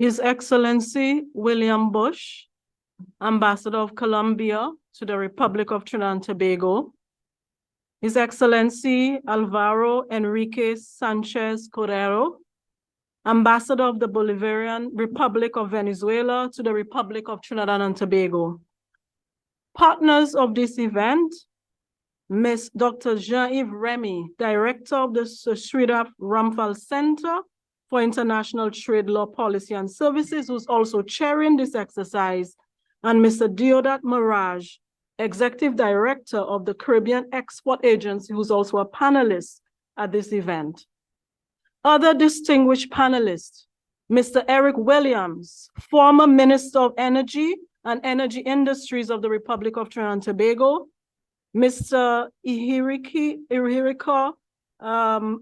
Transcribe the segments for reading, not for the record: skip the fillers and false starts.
His Excellency William Bush, Ambassador of Colombia to the Republic of Trinidad and Tobago, His Excellency Alvaro Enrique Sanchez Cordero, Ambassador of the Bolivarian Republic of Venezuela to the Republic of Trinidad and Tobago. Partners of this event, Ms. Dr. Jean-Yves Remy, Director of the Sridhar Ramphal Center for International Trade Law Policy and Services, who's also chairing this exercise, and Mr. Deodat Maraj, Executive Director of the Caribbean Export Agency, who's also a panelist at this event. Other distinguished panelists, Mr. Eric Williams, former Minister of Energy and Energy Industries of the Republic of Trinidad and Tobago, Mr. Ihirika,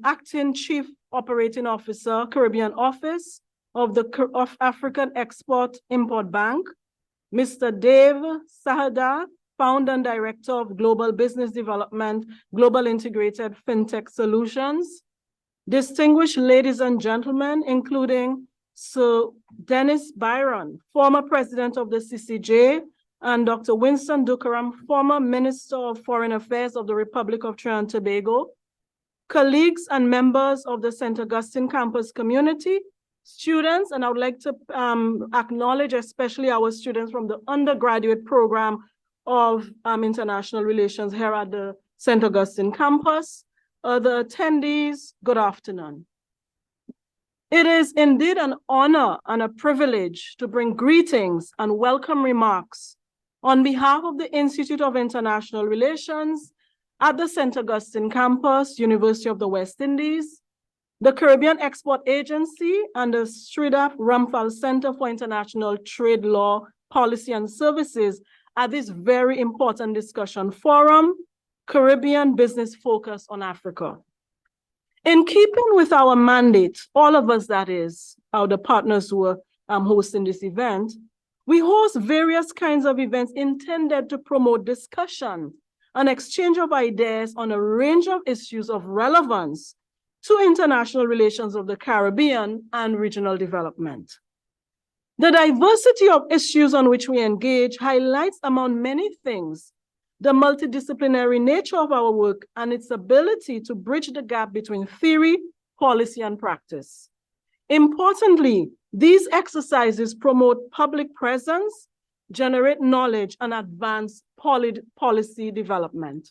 Acting Chief Operating Officer, Caribbean Office of African Export-Import Bank, Mr. Dave Sahada, Founder and Director of Global Business Development, Global Integrated FinTech Solutions, distinguished ladies and gentlemen, including Sir Dennis Byron, former President of the CCJ, and Dr. Winston Dukaram, former Minister of Foreign Affairs of the Republic of Trinidad and Tobago, colleagues and members of the St. Augustine campus community, students, and I would like to acknowledge especially our students from the undergraduate program of international relations here at the St. Augustine campus. Other attendees, good afternoon. It is indeed an honor and a privilege to bring greetings and welcome remarks on behalf of the Institute of International Relations at the St. Augustine campus, University of the West Indies, the Caribbean Export Agency, and the Sridhar Ramphal Center for International Trade Law, Policy and Services at this very important discussion forum, Caribbean Business Focus on Africa. In keeping with our mandate, all of us that is, the partners who are hosting this event, we host various kinds of events intended to promote discussion and exchange of ideas on a range of issues of relevance to international relations of the Caribbean and regional development. The diversity of issues on which we engage highlights, among many things, the multidisciplinary nature of our work and its ability to bridge the gap between theory, policy, and practice. Importantly, these exercises promote public presence, generate knowledge, and advance policy development.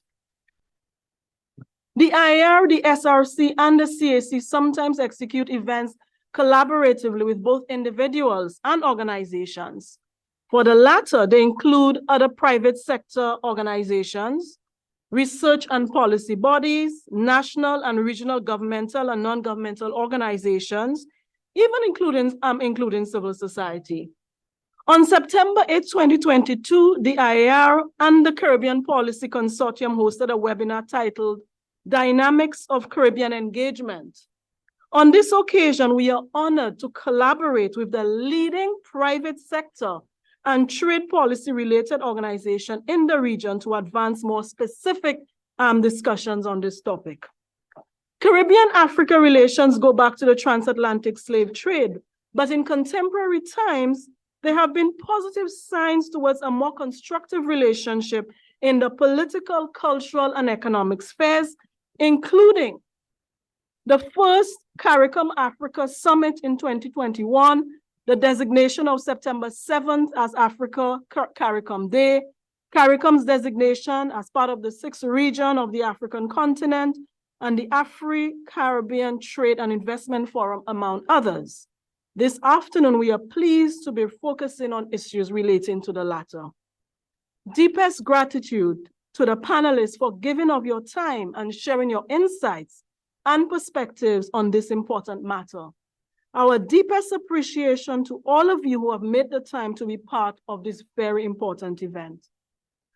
The IR, the SRC, and the CAC sometimes execute events collaboratively with both individuals and organizations. For the latter, they include other private sector organizations, research and policy bodies, national and regional governmental and non-governmental organizations, even including civil society. On September 8, 2022, the IAR and the Caribbean Policy Consortium hosted a webinar titled Dynamics of Caribbean Engagement. On this occasion, we are honored to collaborate with the leading private sector and trade policy related organization in the region to advance more specific discussions on this topic. Caribbean-Africa relations go back to the transatlantic slave trade, but in contemporary times, there have been positive signs towards a more constructive relationship in the political, cultural, and economic spheres, including the first CARICOM Africa Summit in 2021, the designation of September 7th as Africa CARICOM Day, CARICOM's designation as part of the 6th region of the African continent, and the Afri-Caribbean Trade and Investment Forum, among others. This afternoon, we are pleased to be focusing on issues relating to the latter. Deepest gratitude to the panelists for giving of your time and sharing your insights and perspectives on this important matter. Our deepest appreciation to all of you who have made the time to be part of this very important event.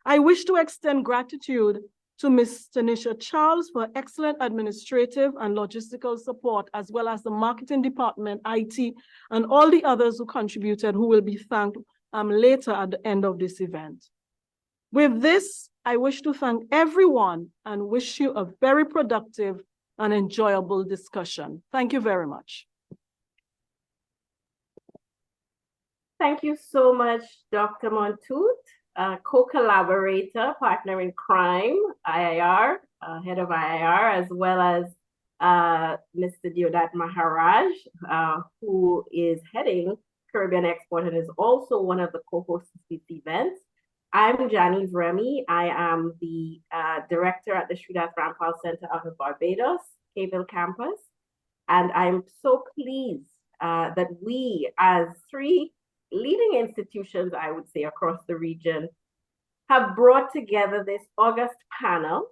I wish to extend gratitude to Ms. Tanisha Charles for excellent administrative and logistical support, as well as the marketing department, IT, and all the others who contributed, who will be thanked later at the end of this event. With this, I wish to thank everyone and wish you a very productive and enjoyable discussion. Thank you very much. Thank you so much, Dr. Montoot, co-collaborator, partner in crime, IIR, head of IIR, as well as Mr. Deodat Maharaj, who is heading Caribbean Export and is also one of the co-hosts of this event. I'm Janice Remy. I am the director at the Sridhar Rampal Center out of Barbados, Cable Campus. And I'm so pleased that we, as three leading institutions, I would say, across the region, have brought together this August panel.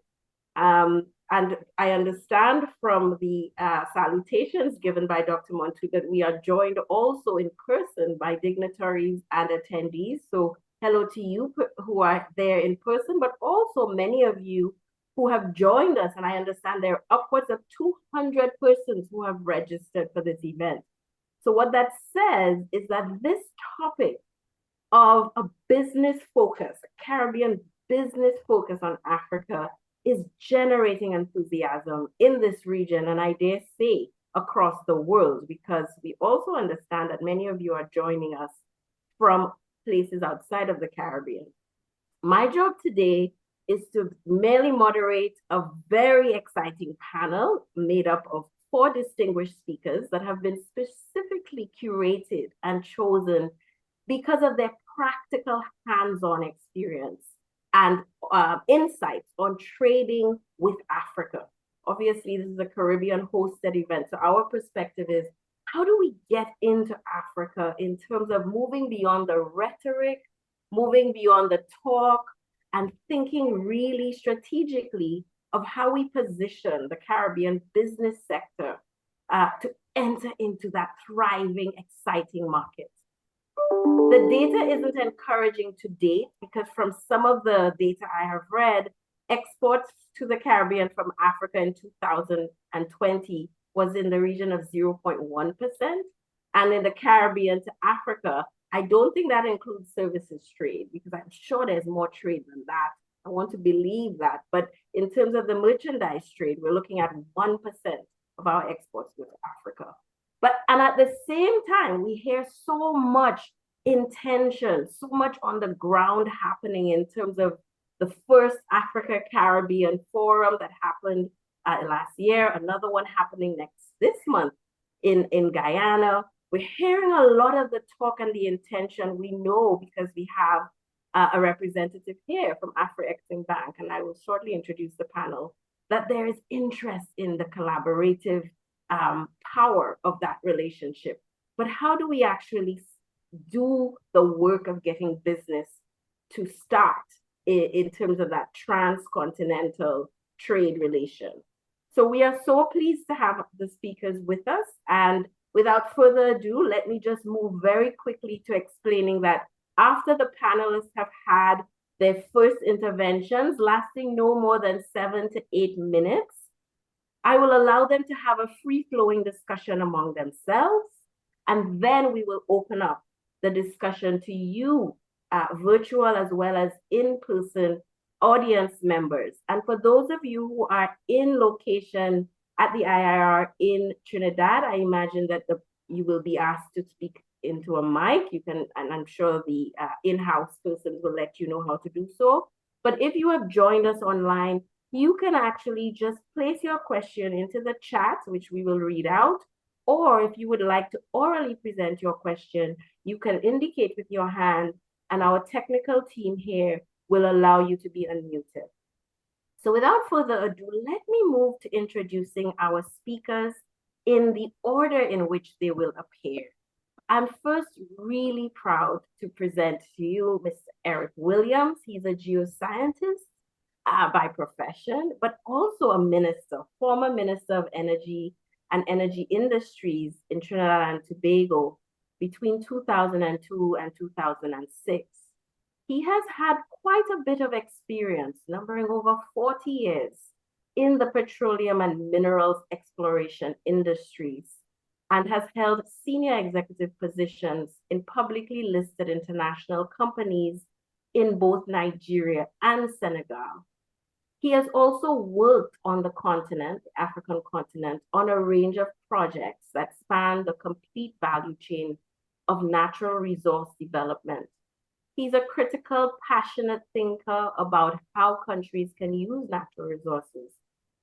And I understand from the salutations given by Dr. Montu that we are joined also in person by dignitaries and attendees. So hello to you who are there in person, but also many of you who have joined us. And I understand there are upwards of 200 persons who have registered for this event. So what that says is that this topic of a business focus, a Caribbean business focus on Africa is generating enthusiasm in this region, and I dare say across the world, because we also understand that many of you are joining us from places outside of the Caribbean. My job today is to merely moderate a very exciting panel made up of four distinguished speakers that have been specifically curated and chosen because of their practical hands-on experience and insights on trading with Africa. Obviously, this is a Caribbean hosted event. So our perspective is, how do we get into Africa in terms of moving beyond the rhetoric, moving beyond the talk, and thinking really strategically of how we position the Caribbean business sector to enter into that thriving, exciting market. The data isn't encouraging to date because from some of the data I have read, exports to the Caribbean from Africa in 2020 was in the region of 0.1%. And in the Caribbean to Africa, I don't think that includes services trade because I'm sure there's more trade than that. I want to believe that. But in terms of the merchandise trade, we're looking at 1% of our exports go to Africa. And at the same time, we hear so much intention, so much on the ground happening in terms of the first Africa Caribbean Forum that happened last year, another one happening this month in Guyana. We're hearing a lot of the talk and the intention. We know because we have a representative here from Afro-Exim Bank, and I will shortly introduce the panel, that there is interest in the collaborative power of that relationship. But how do we actually do the work of getting business to start in terms of that transcontinental trade relation? So we are so pleased to have the speakers with us. And without further ado, let me just move very quickly to explaining that after the panelists have had their first interventions lasting no more than 7 to 8 minutes, I will allow them to have a free-flowing discussion among themselves, and then we will open up the discussion to you, virtual as well as in-person audience members. And for those of you who are in location at the IIR in Trinidad, I imagine that you will be asked to speak into a mic. You can, and I'm sure the in-house persons will let you know how to do so. But if you have joined us online, you can actually just place your question into the chat, which we will read out. Or if you would like to orally present your question, you can indicate with your hand, and our technical team here will allow you to be unmuted. So without further ado, let me move to introducing our speakers in the order in which they will appear. I'm first really proud to present to you Mr. Eric Williams. He's a geoscientist by profession, but also a minister, former Minister of Energy and Energy Industries in Trinidad and Tobago between 2002 and 2006. He has had quite a bit of experience, numbering over 40 years, in the petroleum and minerals exploration industries, and has held senior executive positions in publicly listed international companies in both Nigeria and Senegal. He has also worked on the continent, the African continent, on a range of projects that span the complete value chain of natural resource development. He's a critical, passionate thinker about how countries can use natural resources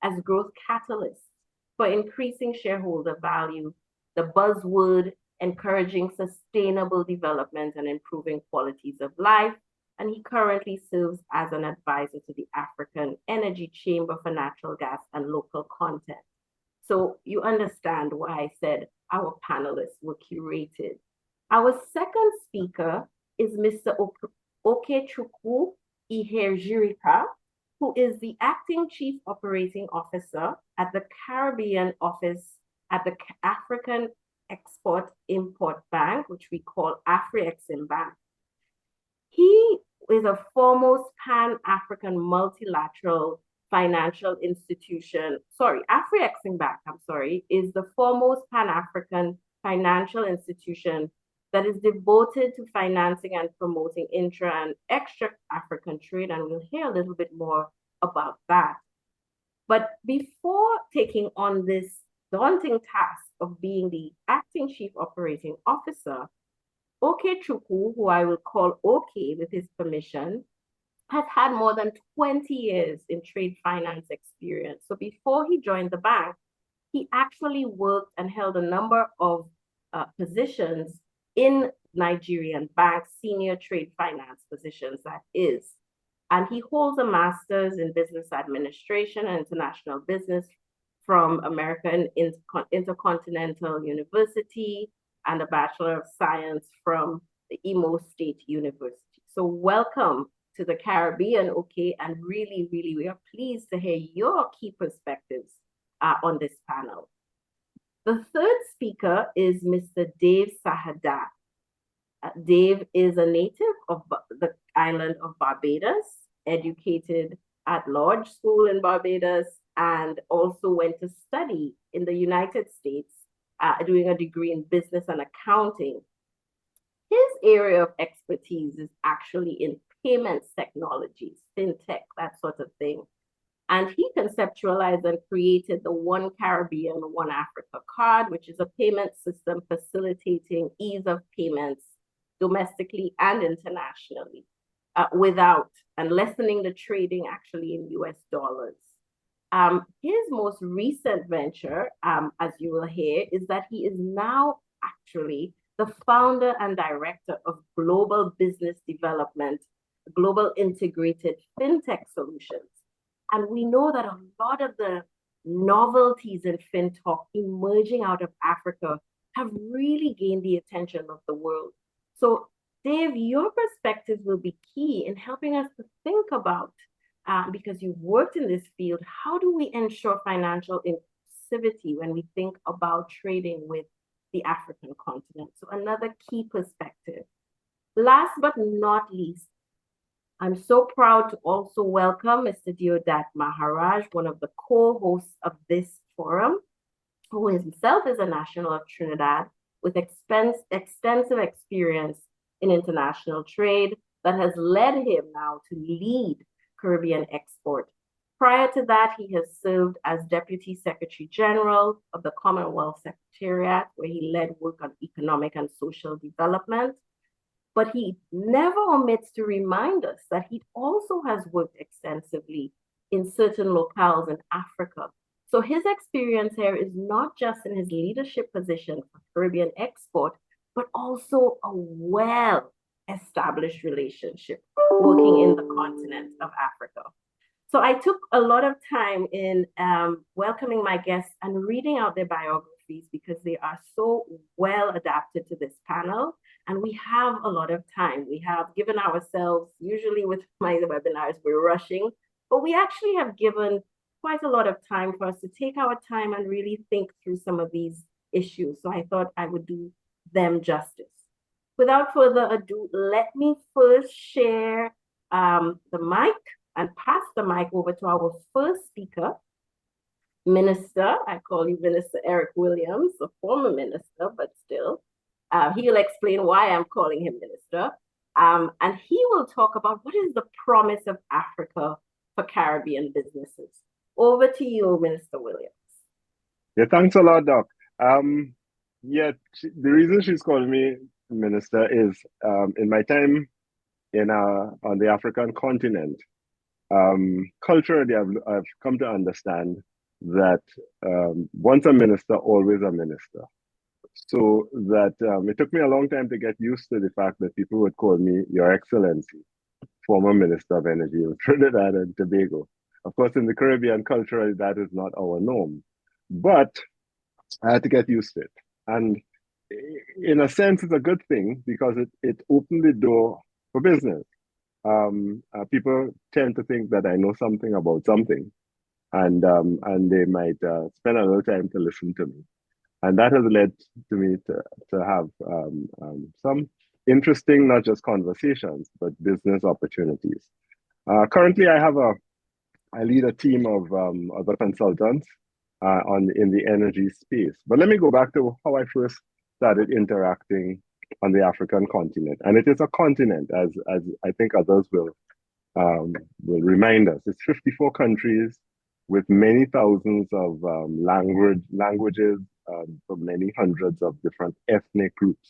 as growth catalysts for increasing shareholder value, the buzzword encouraging sustainable development and improving qualities of life. And he currently serves as an advisor to the African Energy Chamber for Natural Gas and Local Content. So you understand why I said our panelists were curated. Our second speaker is Mr. Okechukwu Ihejirika, who is the Acting Chief Operating Officer at the Caribbean Office at the African Export-Import Bank, which we call Afri-Exim Bank. He is a foremost Pan-African multilateral financial institution. Afri-Exim Bank, is the foremost Pan-African financial institution that is devoted to financing and promoting intra and extra-African trade, and we'll hear a little bit more about that. But before taking on this daunting task of being the Acting Chief Operating Officer, Okechukwu, who I will call Oke with his permission, has had more than 20 years in trade finance experience. So before he joined the bank, he actually worked and held a number of positions in Nigerian banks, senior trade finance positions, that is. And he holds a master's in business administration and international business from American Intercontinental University and a Bachelor of Science from the Imo State University. So welcome to the Caribbean, okay? And really, really, we are pleased to hear your key perspectives on this panel. The third speaker is Mr. Dave Sahada. Dave is a native of the island of Barbados, educated at Lodge School in Barbados, and also went to study in the United States, doing a degree in business and accounting. His area of expertise is actually in payments technologies, fintech, that sort of thing. And he conceptualized and created the One Caribbean, One Africa card, which is a payment system facilitating ease of payments domestically and internationally, without and lessening the trading actually in US dollars. His most recent venture, as you will hear, is that he is now actually the founder and director of Global Business Development, Global Integrated FinTech Solutions. And we know that a lot of the novelties in FinTech emerging out of Africa have really gained the attention of the world. So, Dave, your perspectives will be key in helping us to think about, because you've worked in this field, how do we ensure financial inclusivity when we think about trading with the African continent? So another key perspective. Last but not least, I'm so proud to also welcome Mr. Deodat Maharaj, one of the co-hosts of this forum, who himself is a national of Trinidad with extensive experience in international trade that has led him now to lead Caribbean export. Prior to that, he has served as Deputy Secretary General of the Commonwealth Secretariat, where he led work on economic and social development. But he never omits to remind us that he also has worked extensively in certain locales in Africa. So his experience here is not just in his leadership position for Caribbean export, but also a well-established relationship working in the continent of Africa. So I took a lot of time in welcoming my guests and reading out their biographies because they are so well adapted to this panel. And we have a lot of time. We have given ourselves, usually with my webinars, we're rushing, but we actually have given quite a lot of time for us to take our time and really think through some of these issues. So I thought I would do them justice. Without further ado, let me first share the mic and pass the mic over to our first speaker, Minister. I call you Minister Eric Williams, a former minister, but still. He'll explain why I'm calling him minister. And he will talk about what is the promise of Africa for Caribbean businesses. Over to you, Minister Williams. Yeah, thanks a lot, Doc. The reason she's calling me Minister, is in my time on the African continent, culturally, I've come to understand that once a minister, always a minister. So that it took me a long time to get used to the fact that people would call me Your Excellency, former Minister of Energy of Trinidad and Tobago. Of course, in the Caribbean, culturally, that is not our norm. But I had to get used to it. And in a sense, it's a good thing because it opened the door for business. People tend to think that I know something about something, and they might spend a little time to listen to me. And that has led to me to have some interesting, not just conversations, but business opportunities. Currently, I lead a team of other consultants in the energy space. But let me go back to how I first started interacting on the African continent. And it is a continent, as I think others will remind us. It's 54 countries with many thousands of languages from many hundreds of different ethnic groups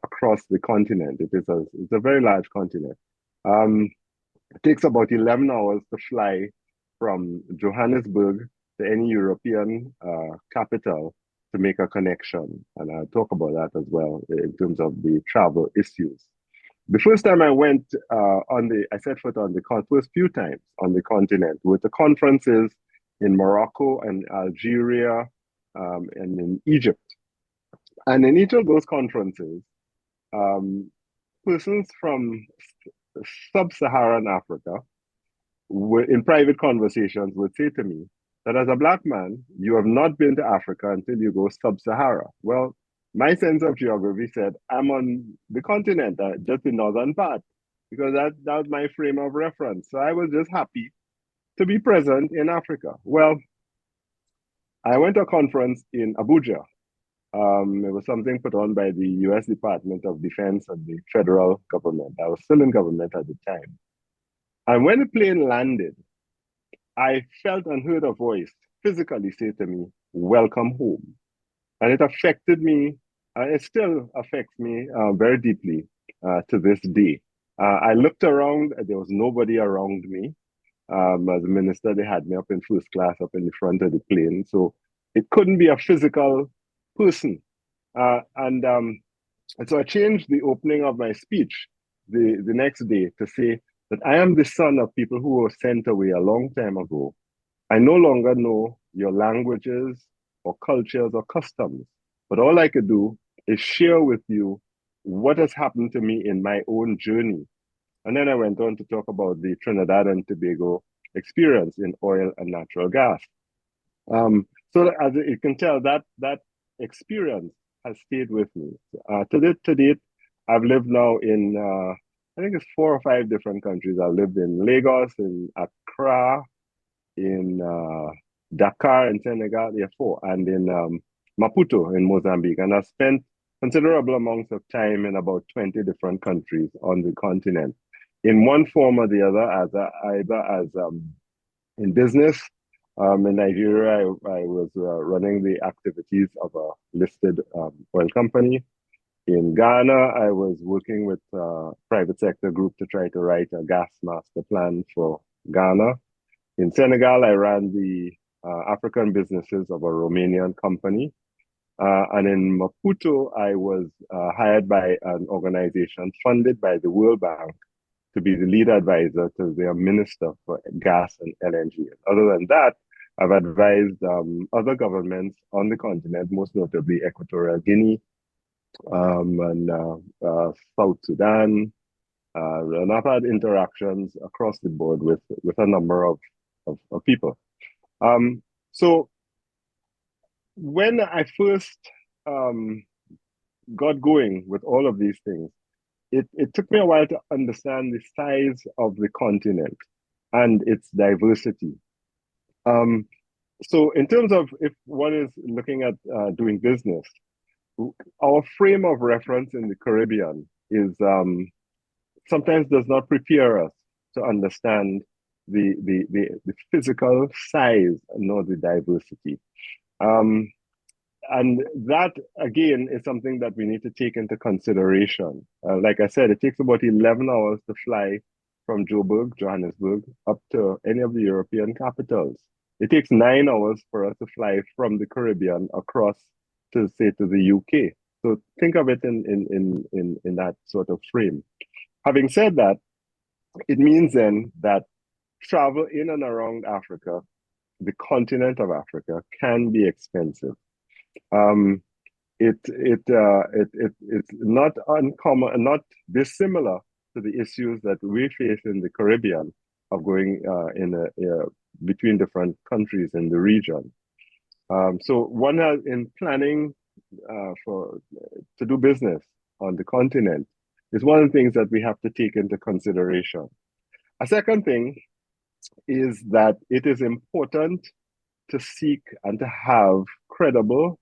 across the continent. It's a very large continent. It takes about 11 hours to fly from Johannesburg to any European capital to make a connection. And I'll talk about that as well in terms of the travel issues. The first time I went I set foot on the first few times on the continent with the conferences in Morocco and Algeria and in Egypt. And in each of those conferences, persons from sub-Saharan Africa in private conversations would say to me that as a Black man, you have not been to Africa until you go sub-Sahara. Well, my sense of geography said I'm on the continent, just the northern part, because that was my frame of reference. So I was just happy to be present in Africa. Well, I went to a conference in Abuja. It was something put on by the US Department of Defense and the federal government. I was still in government at the time. And when the plane landed, I felt and heard a voice physically say to me, "Welcome home." And it affected me, it still affects me very deeply to this day. I looked around, there was nobody around me. As a minister, they had me up in first class, up in the front of the plane. So it couldn't be a physical person. And so I changed the opening of my speech the next day to say that I am the son of people who were sent away a long time ago. I no longer know your languages or cultures or customs, but all I could do is share with you what has happened to me in my own journey. And then I went on to talk about the Trinidad and Tobago experience in oil and natural gas. So as you can tell, that experience has stayed with me. To date, I've lived now in, I think it's 4 or 5 different countries. I've lived in Lagos, in Accra, in Dakar in Senegal, yeah, 4, and in Maputo in Mozambique. And I've spent considerable amounts of time in about 20 different countries on the continent, in one form or the other, either as in business. In Nigeria, I was running the activities of a listed oil company. In Ghana, I was working with a private sector group to try to write a gas master plan for Ghana. In Senegal, I ran the African businesses of a Romanian company. And in Maputo, I was hired by an organization funded by the World Bank to be the lead advisor to their minister for gas and LNG. Other than that, I've advised other governments on the continent, most notably Equatorial Guinea and South Sudan. And I've had interactions across the board with a number of people. So when I first got going with all of these things, it took me a while to understand the size of the continent and its diversity. So in terms of if one is looking at doing business, our frame of reference in the Caribbean is sometimes does not prepare us to understand the physical size nor the diversity. And that, again, is something that we need to take into consideration. Like I said, it takes about 11 hours to fly from Joburg, Johannesburg, up to any of the European capitals. It takes 9 hours for us to fly from the Caribbean across to, say, to the UK. So think of it in that sort of frame. Having said that, it means then that travel in and around Africa, the continent of Africa, can be expensive. Um, it's not uncommon, not dissimilar to the issues that we face in the Caribbean of going between different countries in the region. So one has in planning for to do business on the continent is one of the things that we have to take into consideration. A second thing is that it is important to seek and to have credible,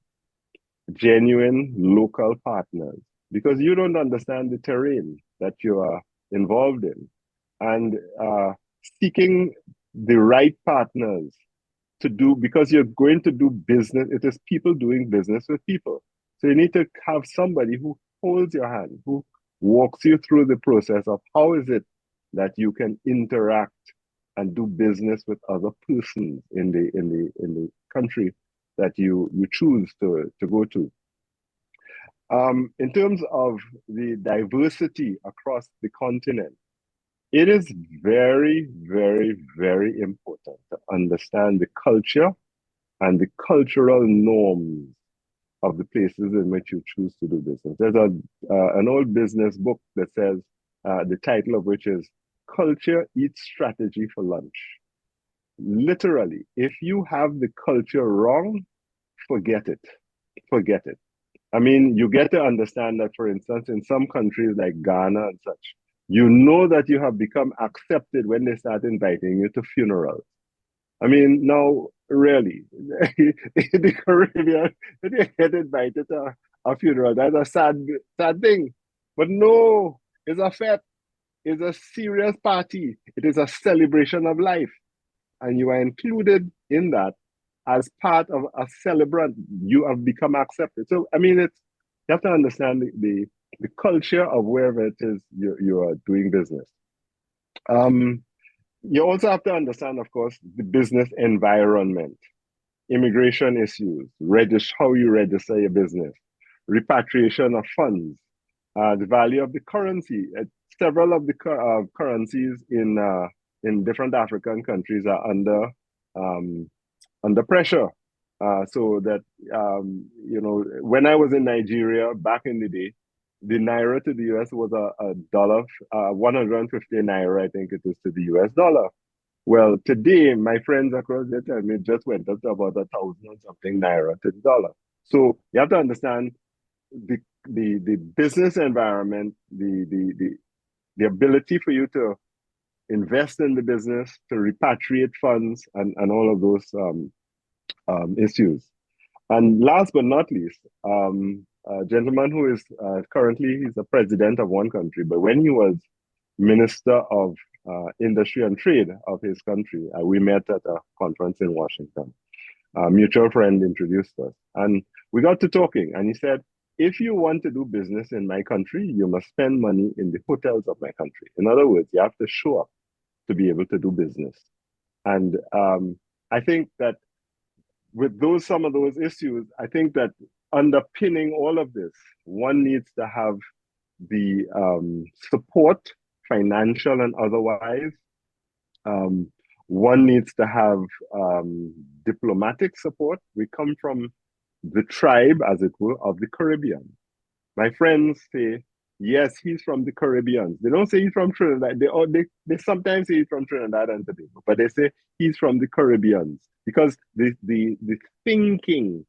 genuine local partners because you don't understand the terrain that you are involved in. And seeking the right partners to do, because you're going to do business, it is people doing business with people. So you need to have somebody who holds your hand, who walks you through the process of how is it that you can interact and do business with other persons in the country that you choose to go to. In terms of the diversity across the continent, it is very, very, very important to understand the culture and the cultural norms of the places in which you choose to do business. There's an old business book that says, the title of which is Culture Eats Strategy for Lunch. Literally, if you have the culture wrong, forget it. Forget it. I mean, you get to understand that, for instance, in some countries like Ghana and such, you know that you have become accepted when they start inviting you to funerals. I mean, now, really, in the Caribbean, when you get invited to a funeral, that's a sad thing. But no, it's a fete. It's a serious party. It is a celebration of life. And you are included in that as part of a celebrant. You have become accepted. So, I mean, you have to understand the culture of wherever it is you are doing business. You also have to understand, of course, the business environment, immigration issues, how you register your business, repatriation of funds, the value of the currency. Several of the currencies in different African countries are under pressure. So that when I was in Nigeria back in the day, the naira to the US was a dollar, 150 naira, I think it is, to the US dollar. Well, today, my friends across the tell me it just went up to about 1,000 or something naira to the dollar. So you have to understand the business environment, the ability for you to invest in the business, to repatriate funds, and all of those issues. And last but not least, a gentleman who is currently, he's the president of one country, but when he was Minister of Industry and Trade of his country, we met at a conference in Washington. A mutual friend introduced us, and we got to talking, and he said, if you want to do business in my country, you must spend money in the hotels of my country. In other words, you have to show up to be able to do business. And I think that with some of those issues, I think that underpinning all of this, one needs to have the support, financial and otherwise. One needs to have diplomatic support. We come from the tribe, as it were, of the Caribbean. My friends say, yes, he's from the Caribbean. They don't say he's from Trinidad. They sometimes say he's from Trinidad and Tobago, but they say he's from the Caribbean because the thinking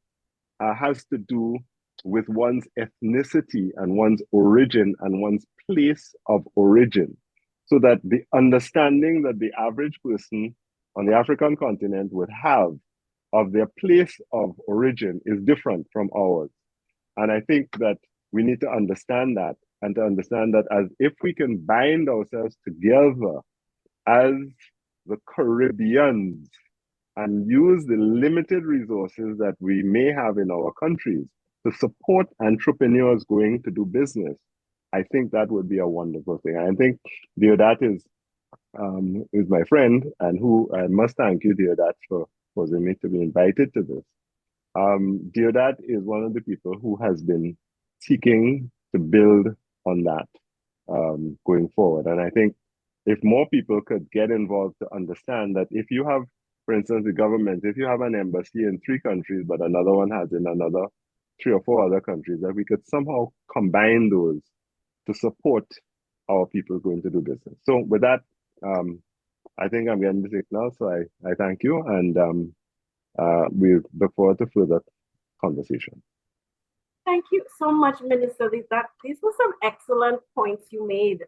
has to do with one's ethnicity and one's origin and one's place of origin. So that the understanding that the average person on the African continent would have of their place of origin is different from ours. And I think that we need to understand that, and to understand that as if we can bind ourselves together as the Caribbeans, and use the limited resources that we may have in our countries to support entrepreneurs going to do business, I think that would be a wonderful thing. I think Deodat is my friend, and who I must thank you, Deodat, for causing me to be invited to this. Deodat is one of the people who has been seeking to build on that going forward. And I think if more people could get involved to understand that if you have, for instance, the government, if you have an embassy in 3 countries, but another one has in another 3 or 4 other countries, that we could somehow combine those to support our people going to do business. So with that, I think I'm getting the signal. So I thank you, and we look forward to further conversation. Thank you so much, Minister. These were some excellent points you made.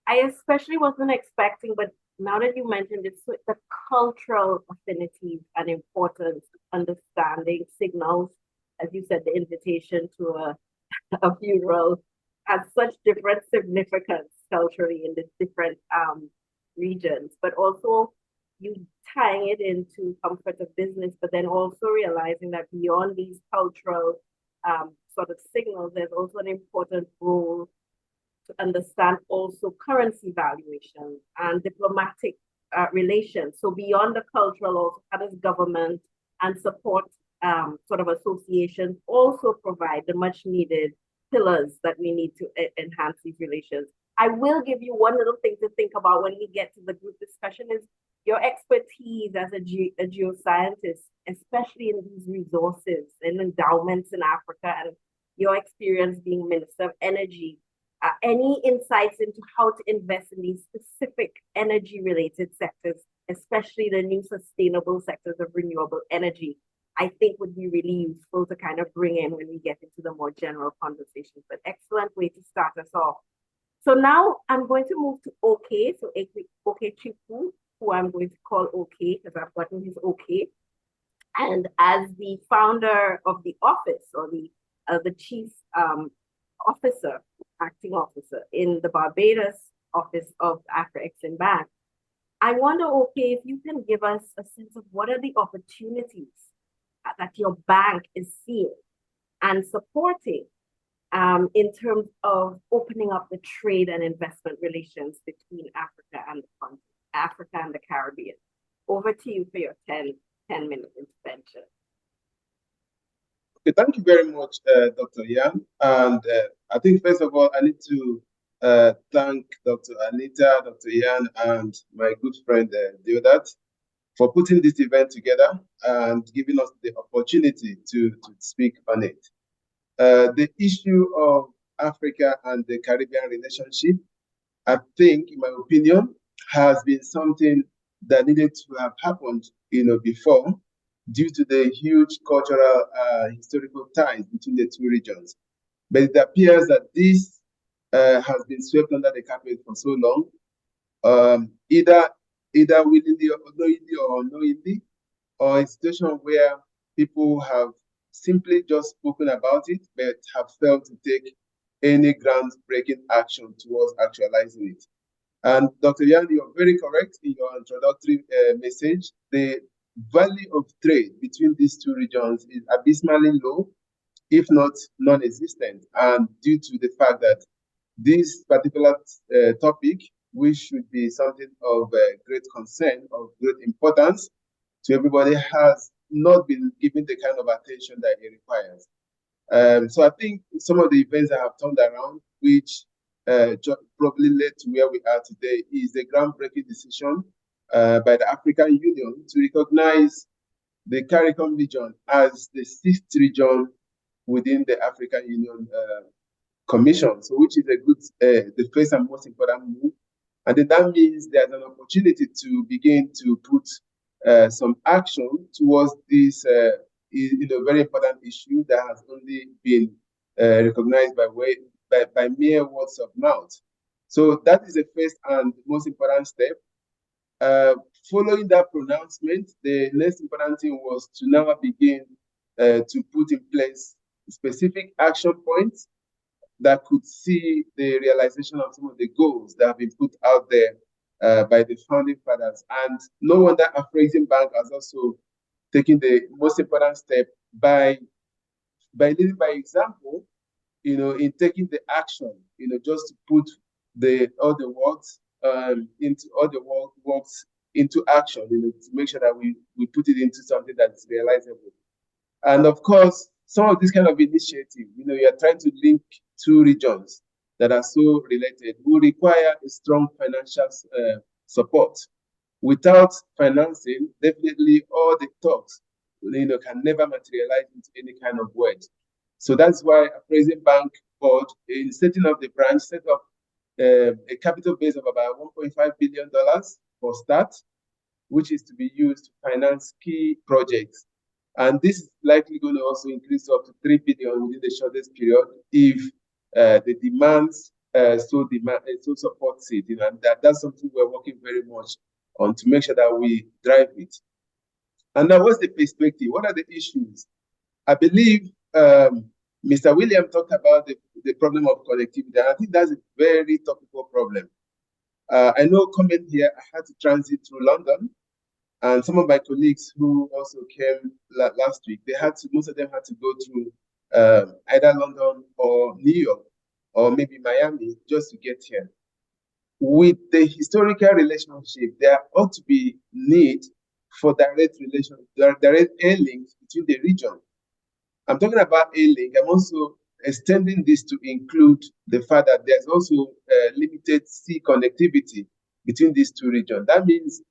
I especially wasn't expecting, but now that you mentioned it, so the cultural affinities and importance, understanding signals, as you said, the invitation to a funeral has such different significance culturally in the different regions, but also you tying it into comfort of business, but then also realizing that beyond these cultural sort of signals, there's also an important role to understand also currency valuation and diplomatic relations. So beyond the cultural, also how does government and support sort of associations also provide the much needed pillars that we need to enhance these relations. I will give you one little thing to think about when we get to the group discussion is your expertise as a geoscientist, especially in these resources and endowments in Africa, and your experience being Minister of Energy. Any insights into how to invest in these specific energy-related sectors, especially the new sustainable sectors of renewable energy, I think would be really useful to kind of bring in when we get into the more general conversations. But excellent way to start us off. So now I'm going to move to OK. So OK Chiku, who I'm going to call OK because I've gotten his OK. And as the founder of the office, or the chief officer, acting officer in the Barbados office of Afro-Exim Bank, I wonder, OK, if you can give us a sense of what are the opportunities that your bank is seeing and supporting in terms of opening up the trade and investment relations between Africa and the Caribbean. Over to you for your 10-minute intervention. Okay, thank you very much, Dr. Yan. And I think, first of all, I need to thank Dr. Anita, Dr. Yan, and my good friend, Deodat, for putting this event together and giving us the opportunity to speak on it. The issue of Africa and the Caribbean relationship, I think, in my opinion, has been something that needed to have happened, before, due to the huge cultural, historical ties between the two regions. But it appears that this has been swept under the carpet for so long, either willingly or unknowingly, or a situation where people have simply just spoken about it, but have failed to take any groundbreaking action towards actualizing it. And Dr. Yan, you're very correct in your introductory message. The value of trade between these two regions is abysmally low, if not non-existent, and due to the fact that this particular topic, which should be something of great concern, of great importance to everybody, has not been given the kind of attention that it requires. So I think some of the events that have turned around, which probably led to where we are today, is the groundbreaking decision by the African Union to recognize the CARICOM region as the 6th region within the African Union Commission, so which is a good, the first and most important move. And then that means there's an opportunity to begin to put some action towards this very important issue that has only been recognized by mere words of mouth. So that is the first and most important step. Following that pronouncement, the next important thing was to now begin to put in place specific action points that could see the realization of some of the goals that have been put out there by the founding fathers. And no wonder Afrexim Bank has also taken the most important step by leading by example, in taking the action, just to put all the works into action, to make sure that we put it into something that's realizable. And of course, some of these kind of initiatives, you are trying to link two regions that are so related, will require a strong financial support. Without financing, definitely all the talks, can never materialize into any kind of word. So that's why Afrexim Bank board, in setting up the branch, set up a capital base of about $1.5 billion for start, which is to be used to finance key projects. And this is likely going to also increase up to $3 billion within the shortest period if the demands so supports it. And that's something we're working very much on to make sure that we drive it. And now, what's the perspective? What are the issues? I believe Mr. William talked about the problem of connectivity, and I think that's a very topical problem. I know coming here, I had to transit through London, and some of my colleagues who also came last week, most of them had to go through either London or New York or maybe Miami just to get here. With the historical relationship, there ought to be need for direct air links between the region. I'm talking about A-Link. I'm also extending this to include the fact that there's also limited sea connectivity between these two regions. That means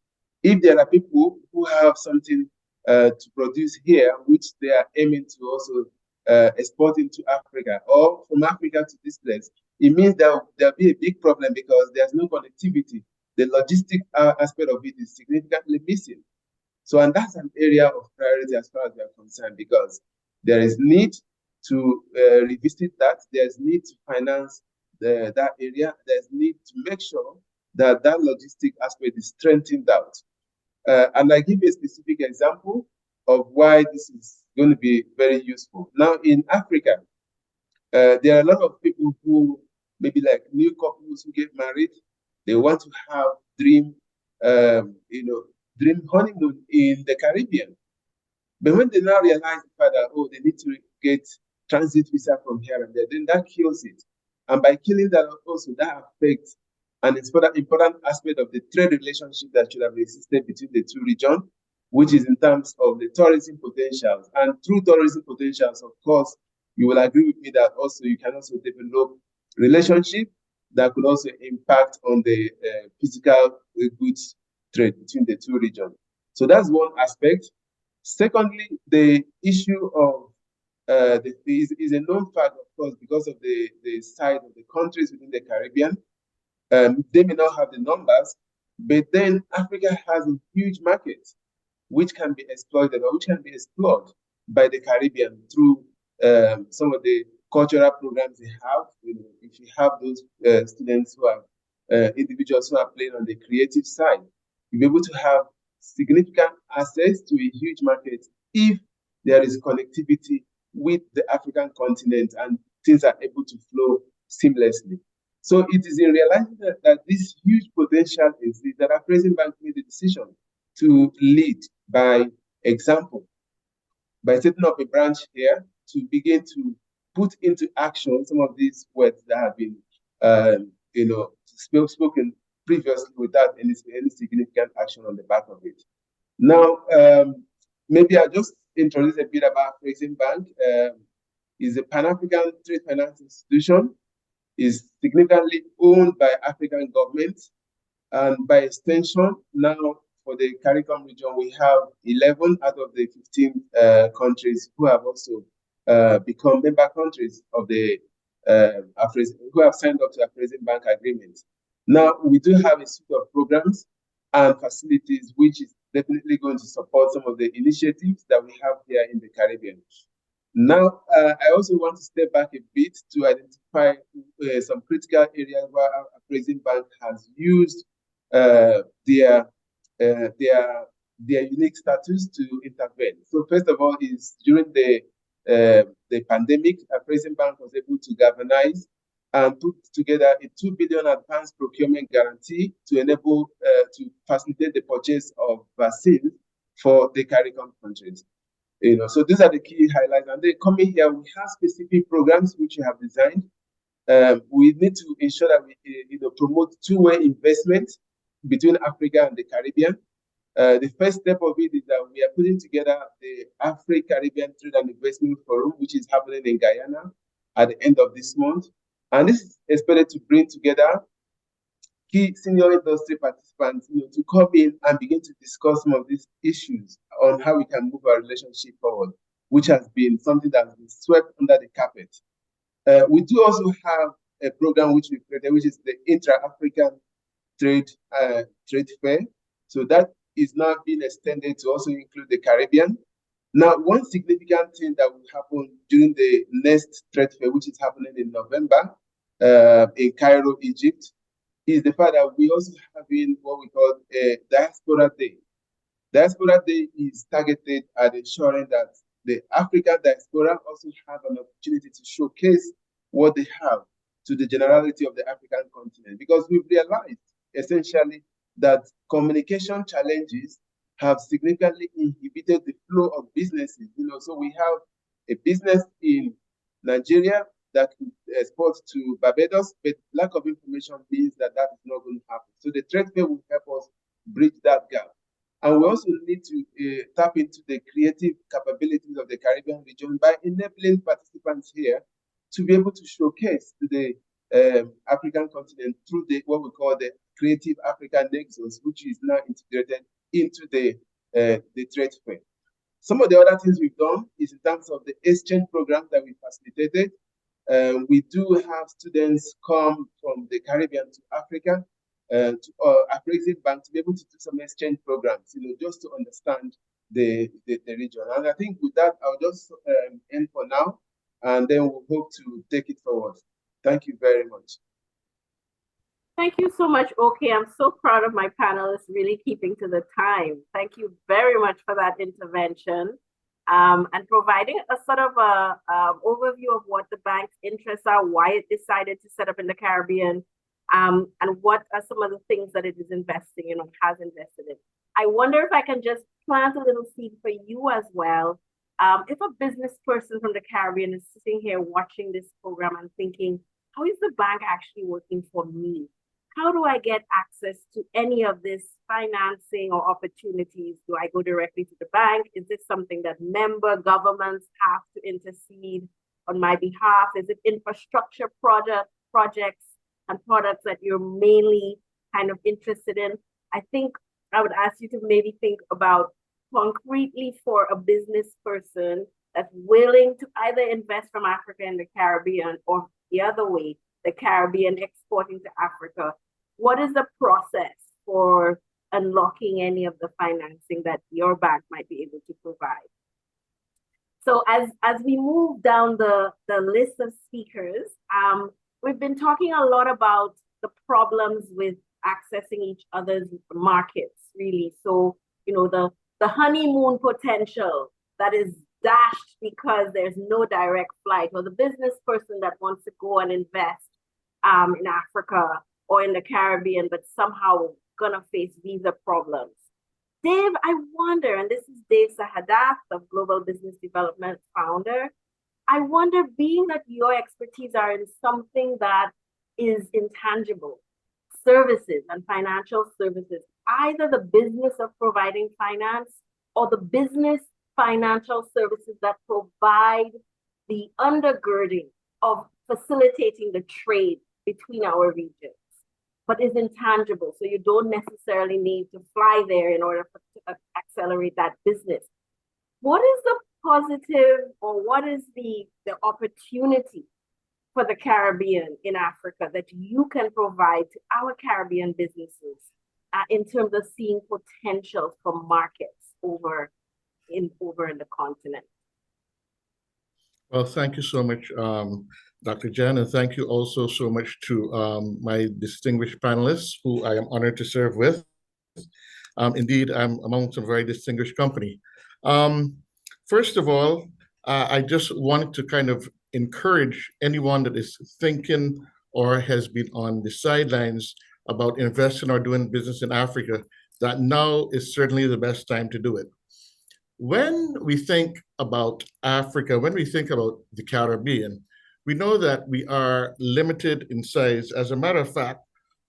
if there are people who have something to produce here, which they are aiming to also export into Africa, or from Africa to this place, it means that there'll be a big problem because there's no connectivity. The logistic aspect of it is significantly missing. So, and that's an area of priority as far as we are concerned, because there is need to revisit that. There's need to finance that area. There's need to make sure that logistic aspect is strengthened out. And I give you a specific example of why this is going to be very useful. Now, in Africa, there are a lot of people who maybe like new couples who get married. They want to have dream honeymoon in the Caribbean. But when they now realize that, they need to get transit visa from here and there, then that kills it. And by killing that also, that affects an important aspect of the trade relationship that should have existed between the two regions, which is in terms of the tourism potentials. And through tourism potentials, of course, you will agree with me that also you can also develop relationship that could also impact on the physical goods trade between the two regions. So that's one aspect. Secondly, the issue of is a known fact, of course, because of the size of the countries within the Caribbean. They may not have the numbers, but then Africa has a huge market which can be exploited or which can be explored by the Caribbean through some of the cultural programs they have. If you have those students who are individuals who are playing on the creative side, you'll be able to have significant access to a huge market if there is connectivity with the African continent and things are able to flow seamlessly. So it is in realizing that this huge potential exists that Afrexim Bank made the decision to lead by example, by setting up a branch here to begin to put into action some of these words that have been, spoken previously without any significant action on the back of it. Now, maybe I'll just introduce a bit about Afrexim Bank. It's a Pan-African trade finance institution, is significantly owned by African governments, and by extension, now for the CARICOM region, we have 11 out of the 15 countries who have also become member countries of the who have signed up to Afrexim Bank agreement. Now, we do have a suite of programs and facilities which is definitely going to support some of the initiatives that we have here in the Caribbean. Now, I also want to step back a bit to identify some critical areas where Afrexim Bank has used their unique status to intervene. So first of all is during the pandemic, Afrexim Bank was able to galvanize and put together a 2 billion advanced procurement guarantee to enable to facilitate the purchase of vaccines for the CARICOM countries. So these are the key highlights. And then coming here, we have specific programs which we have designed. We need to ensure that we promote two-way investment between Africa and the Caribbean. The first step of it is that we are putting together the Afro-Caribbean Trade and Investment Forum, which is happening in Guyana at the end of this month. And this is expected to bring together key senior industry participants to come in and begin to discuss some of these issues on how we can move our relationship forward, which has been something that has been swept under the carpet. We do also have a program which we created, which is the Intra-African Trade Fair. So that is now being extended to also include the Caribbean. Now, one significant thing that will happen during the next trade fair, which is happening in November in Cairo, Egypt, is the fact that we also having what we call a Diaspora Day. Diaspora Day is targeted at ensuring that the African diaspora also have an opportunity to showcase what they have to the generality of the African continent, because we've realized essentially that communication challenges have significantly inhibited the flow of businesses. So we have a business in Nigeria that could export to Barbados, but lack of information means that that is not going to happen. So the trade fair will help us bridge that gap. And we also need to tap into the creative capabilities of the Caribbean region by enabling participants here to be able to showcase to the African continent through what we call the Creative African Nexus, which is now integrated into the trade fair. Some of the other things we've done is in terms of the exchange program that we facilitated. We do have students come from the Caribbean to Africa, to Afro-Exim Bank, to be able to do some exchange programs, just to understand the region. And I think with that, I'll just end for now, and then we'll hope to take it forward. Thank you very much. Thank you so much, OK. I'm so proud of my panelists really keeping to the time. Thank you very much for that intervention and providing a sort of a overview of what the bank's interests are, why it decided to set up in the Caribbean, and what are some of the things that it is investing in or has invested in. I wonder if I can just plant a little seed for you as well. If a business person from the Caribbean is sitting here watching this program and thinking, how is the bank actually working for me? How do I get access to any of this financing or opportunities? Do I go directly to the bank? Is this something that member governments have to intercede on my behalf? Is it infrastructure projects and products that you're mainly kind of interested in? I think I would ask you to maybe think about concretely for a business person that's willing to either invest from Africa in the Caribbean or the other way, the Caribbean exporting to Africa. What is the process for unlocking any of the financing that your bank might be able to provide? So as we move down the list of speakers, we've been talking a lot about the problems with accessing each other's markets, really. So, the honeymoon potential that is dashed because there's no direct flight, or the business person that wants to go and invest in Africa or in the Caribbean, but somehow gonna face visa problems. Dave, I wonder, and this is Dave Sahadath of Global Business Development founder, I wonder, being that your expertise are in something that is intangible, services and financial services, either the business of providing finance or the business financial services that provide the undergirding of facilitating the trade between our regions, but is intangible. So you don't necessarily need to fly there in order to accelerate that business. What is the positive, or what is the opportunity for the Caribbean in Africa that you can provide to our Caribbean businesses in terms of seeing potential for markets over in the continent? Well, thank you so much, Dr. Jen, and thank you also so much to my distinguished panelists, who I am honored to serve with. Indeed, I'm among some very distinguished company. First of all, I just wanted to kind of encourage anyone that is thinking or has been on the sidelines about investing or doing business in Africa, that now is certainly the best time to do it. When we think about Africa, when we think about the Caribbean, we know that we are limited in size. As a matter of fact,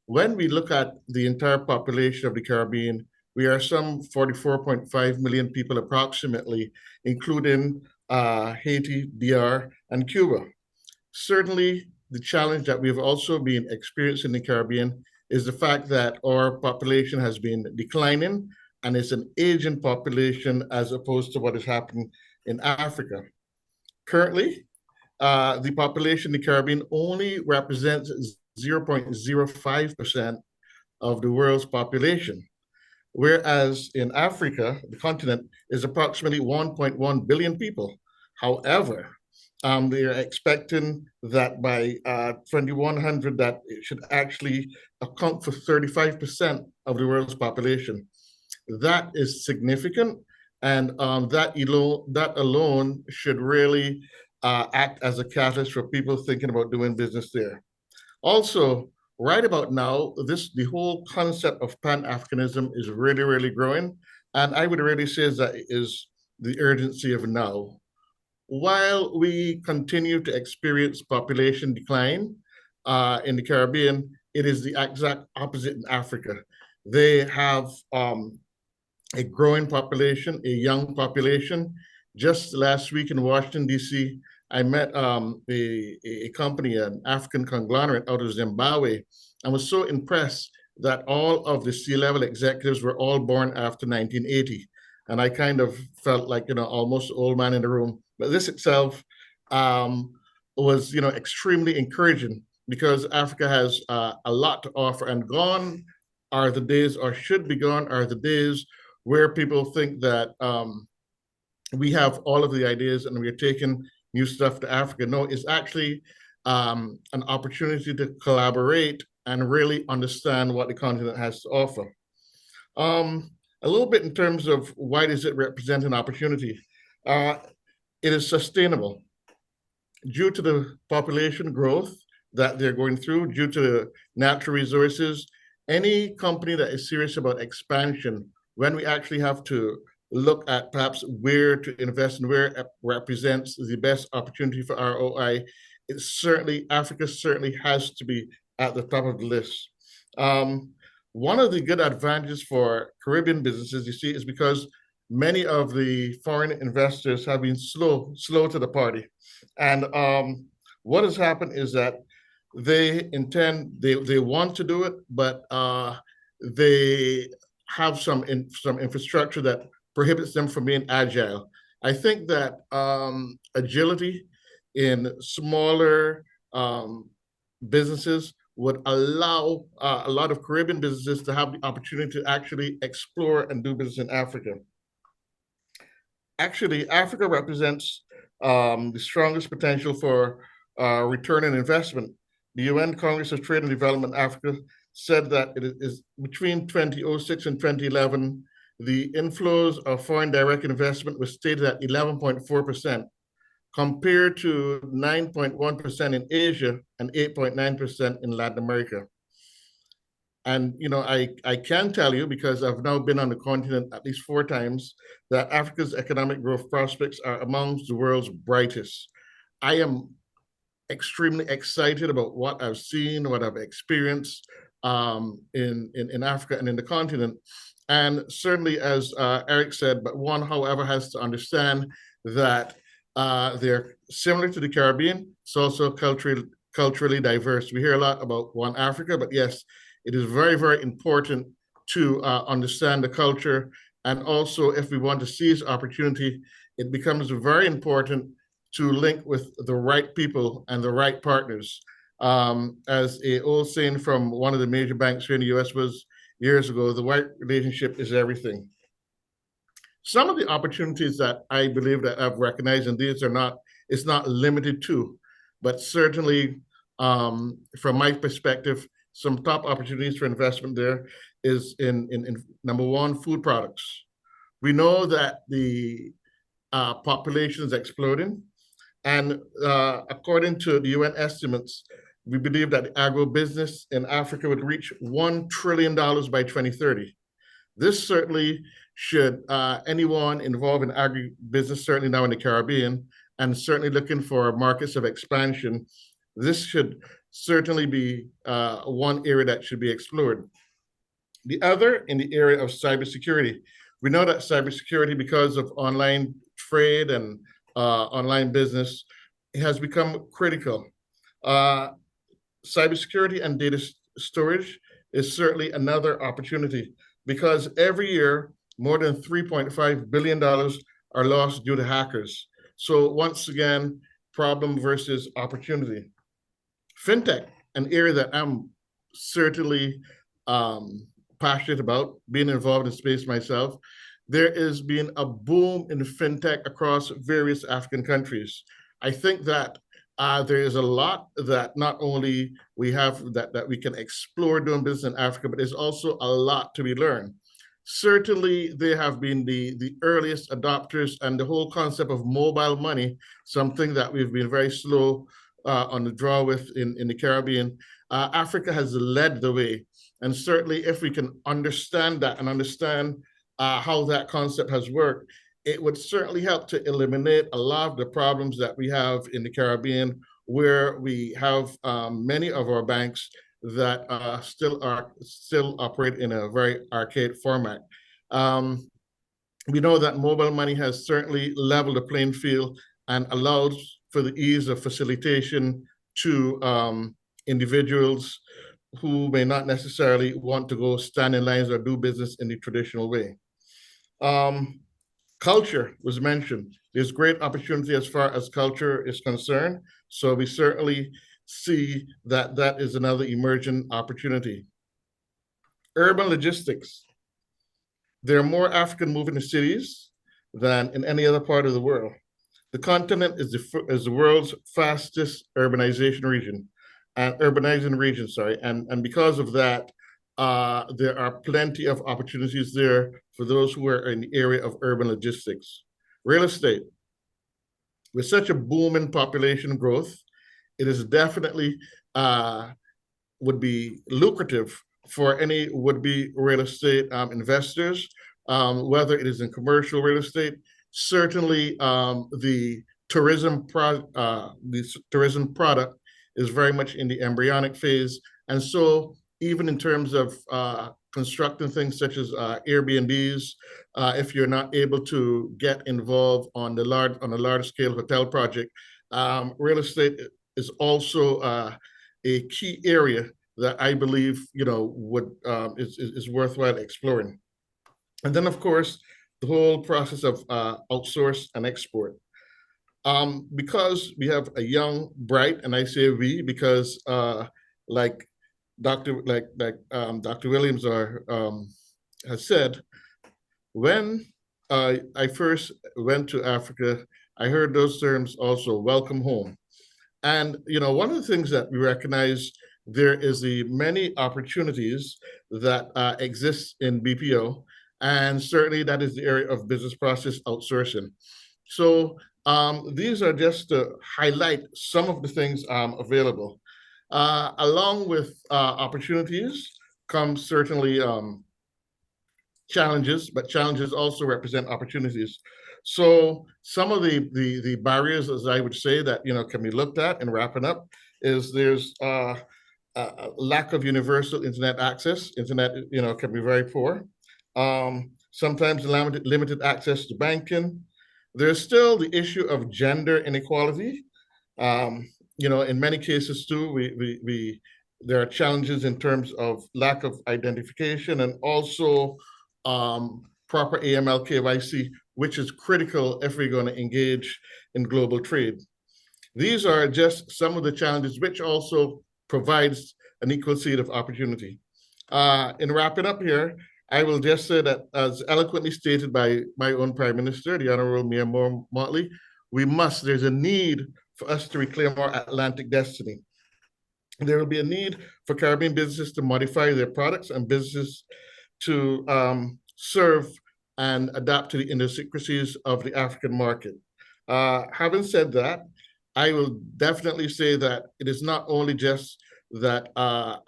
when we look at the entire population of the Caribbean, we are some 44.5 million people approximately, including Haiti, DR, and Cuba. Certainly, the challenge that we've also been experiencing in the Caribbean is the fact that our population has been declining, and it's an aging population as opposed to what is happening in Africa. Currently, the population in the Caribbean only represents 0.05% of the world's population, whereas in Africa, the continent is approximately 1.1 billion people. However, they are expecting that by 2100, that it should actually account for 35% of the world's population. That is significant, and that alone should really act as a catalyst for people thinking about doing business there. Also, right about now, the whole concept of Pan-Africanism is really, really growing, and I would really say that it is the urgency of now. While we continue to experience population decline in the Caribbean, it is the exact opposite in Africa. They have a growing population, a young population. Just last week in Washington, D.C., I met a company, an African conglomerate out of Zimbabwe, and was so impressed that all of the C-level executives were all born after 1980. And I kind of felt like, almost old man in the room. But this itself was, extremely encouraging, because Africa has a lot to offer, and gone are the days, or should be gone are the days, where people think that we have all of the ideas and we're taking new stuff to Africa. No, it's actually an opportunity to collaborate and really understand what the continent has to offer. A little bit in terms of why does it represent an opportunity? It is sustainable. Due to the population growth that they're going through, due to natural resources, any company that is serious about expansion, when we actually have to look at perhaps where to invest and where it represents the best opportunity for ROI, Africa certainly has to be at the top of the list. One of the good advantages for Caribbean businesses, you see, is because many of the foreign investors have been slow to the party. And what has happened is that they want to do it, but they have some infrastructure that prohibits them from being agile. I think that agility in smaller businesses would allow a lot of Caribbean businesses to have the opportunity to actually explore and do business in Africa. Actually, Africa represents the strongest potential for return on investment. The UN Congress of Trade and Development Africa said that it is between 2006 and 2011, the inflows of foreign direct investment was stated at 11.4%, compared to 9.1% in Asia and 8.9% in Latin America. And I can tell you, because I've now been on the continent at least 4 times, that Africa's economic growth prospects are amongst the world's brightest. I am extremely excited about what I've seen, what I've experienced in Africa and in the continent. And certainly, as Eric said, but one, however, has to understand that they're similar to the Caribbean. It's also culturally diverse. We hear a lot about One Africa, but yes, it is very, very important to understand the culture. And also, if we want to seize opportunity, it becomes very important to link with the right people and the right partners. As an old saying from one of the major banks here in the US was years ago, the right relationship is everything. Some of the opportunities that I believe that I've recognized, and it's not limited to, but certainly from my perspective, some top opportunities for investment there is in number one, food products. We know that the population is exploding, and according to the UN estimates, we believe that the agribusiness in Africa would reach $1 trillion by 2030. This certainly should, anyone involved in agribusiness, certainly now in the Caribbean, and certainly looking for markets of expansion, this should certainly be one area that should be explored. The other in the area of cybersecurity. We know that cybersecurity, because of online trade and online business, has become critical. Cybersecurity and data storage is certainly another opportunity, because every year, more than $3.5 billion are lost due to hackers. So once again, problem versus opportunity. Fintech, an area that I'm certainly passionate about, being involved in space myself. There has been a boom in fintech across various African countries. I think that there is a lot that not only we have that we can explore doing business in Africa, but there's also a lot to be learned. Certainly, they have been the earliest adopters, and the whole concept of mobile money, something that we've been very slow on the draw with in the Caribbean. Africa has led the way. And certainly, if we can understand that and understand how that concept has worked, it would certainly help to eliminate a lot of the problems that we have in the Caribbean, where we have many of our banks that still operate in a very archaic format. We know that mobile money has certainly leveled the playing field and allows for the ease of facilitation to individuals who may not necessarily want to go stand in lines or do business in the traditional way. Culture was mentioned. There's great opportunity as far as culture is concerned. So we certainly see that that is another emerging opportunity. Urban logistics. There are more African moving to cities than in any other part of the world. The continent is the world's fastest urbanizing region, and because of that, there are plenty of opportunities there for those who are in the area of urban logistics. Real estate. With such a booming population growth, it is definitely would be lucrative for any would-be real estate investors, whether it is in commercial real estate. Certainly, the tourism product is very much in the embryonic phase, and so even in terms of constructing things such as Airbnbs, if you're not able to get involved on a large scale hotel project, real estate is also a key area that I believe is worthwhile exploring. And then, of course, the whole process of outsource and export. Because we have a young, bright, and I say we because like Dr. Williams has said, when I first went to Africa, I heard those terms also, welcome home. And one of the things that we recognize, there is the many opportunities that exist in BPO, and certainly that is the area of business process outsourcing. So these are just to highlight some of the things available. Along with opportunities come certainly challenges, but challenges also represent opportunities. So some of the barriers, as I would say, that can be looked at in wrapping up, is there's a lack of universal internet access. Internet, can be very poor. Sometimes limited access to banking. There's still the issue of gender inequality. In many cases too, there are challenges in terms of lack of identification and also proper AML KYC, which is critical if we're going to engage in global trade. These are just some of the challenges, which also provides an equal seed of opportunity. In wrapping up here, I will just say that, as eloquently stated by my own Prime Minister, the Honorable Mayor Motley, there's a need for us to reclaim our Atlantic destiny. There will be a need for Caribbean businesses to modify their products and businesses to serve and adapt to the idiosyncrasies of the African market. Having said that, I will definitely say that it is not only just that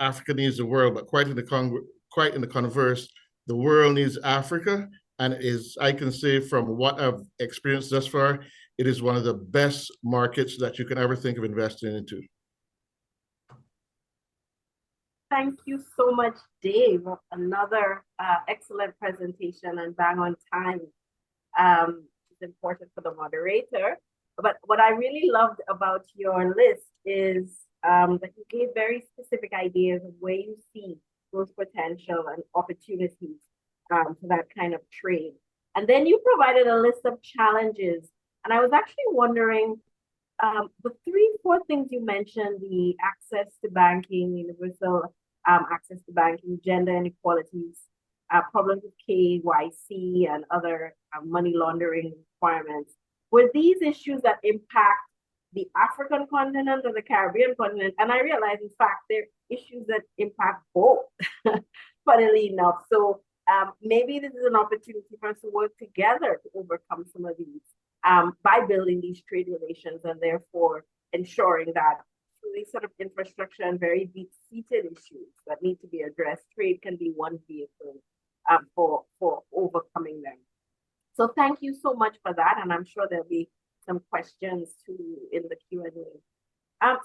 Africa needs the world, but quite in the converse, the world needs Africa. And I can say from what I've experienced thus far, it is one of the best markets that you can ever think of investing into. Thank you so much, Dave. Another excellent presentation and bang on time. It's important for the moderator. But what I really loved about your list is that you gave very specific ideas of where you see growth potential and opportunities for that kind of trade. And then you provided a list of challenges. And I was actually wondering, the 3-4 things you mentioned, the access to banking, universal access to banking, gender inequalities, problems with KYC and other money laundering requirements. Were these issues that impact the African continent or the Caribbean continent? And I realize, in fact, they're issues that impact both, funnily enough. So maybe this is an opportunity for us to work together to overcome some of these by building these trade relations and therefore ensuring that through these sort of infrastructure and very deep-seated issues that need to be addressed, trade can be one vehicle for overcoming them. So thank you so much for that, and I'm sure there'll be some questions too in the Q&A.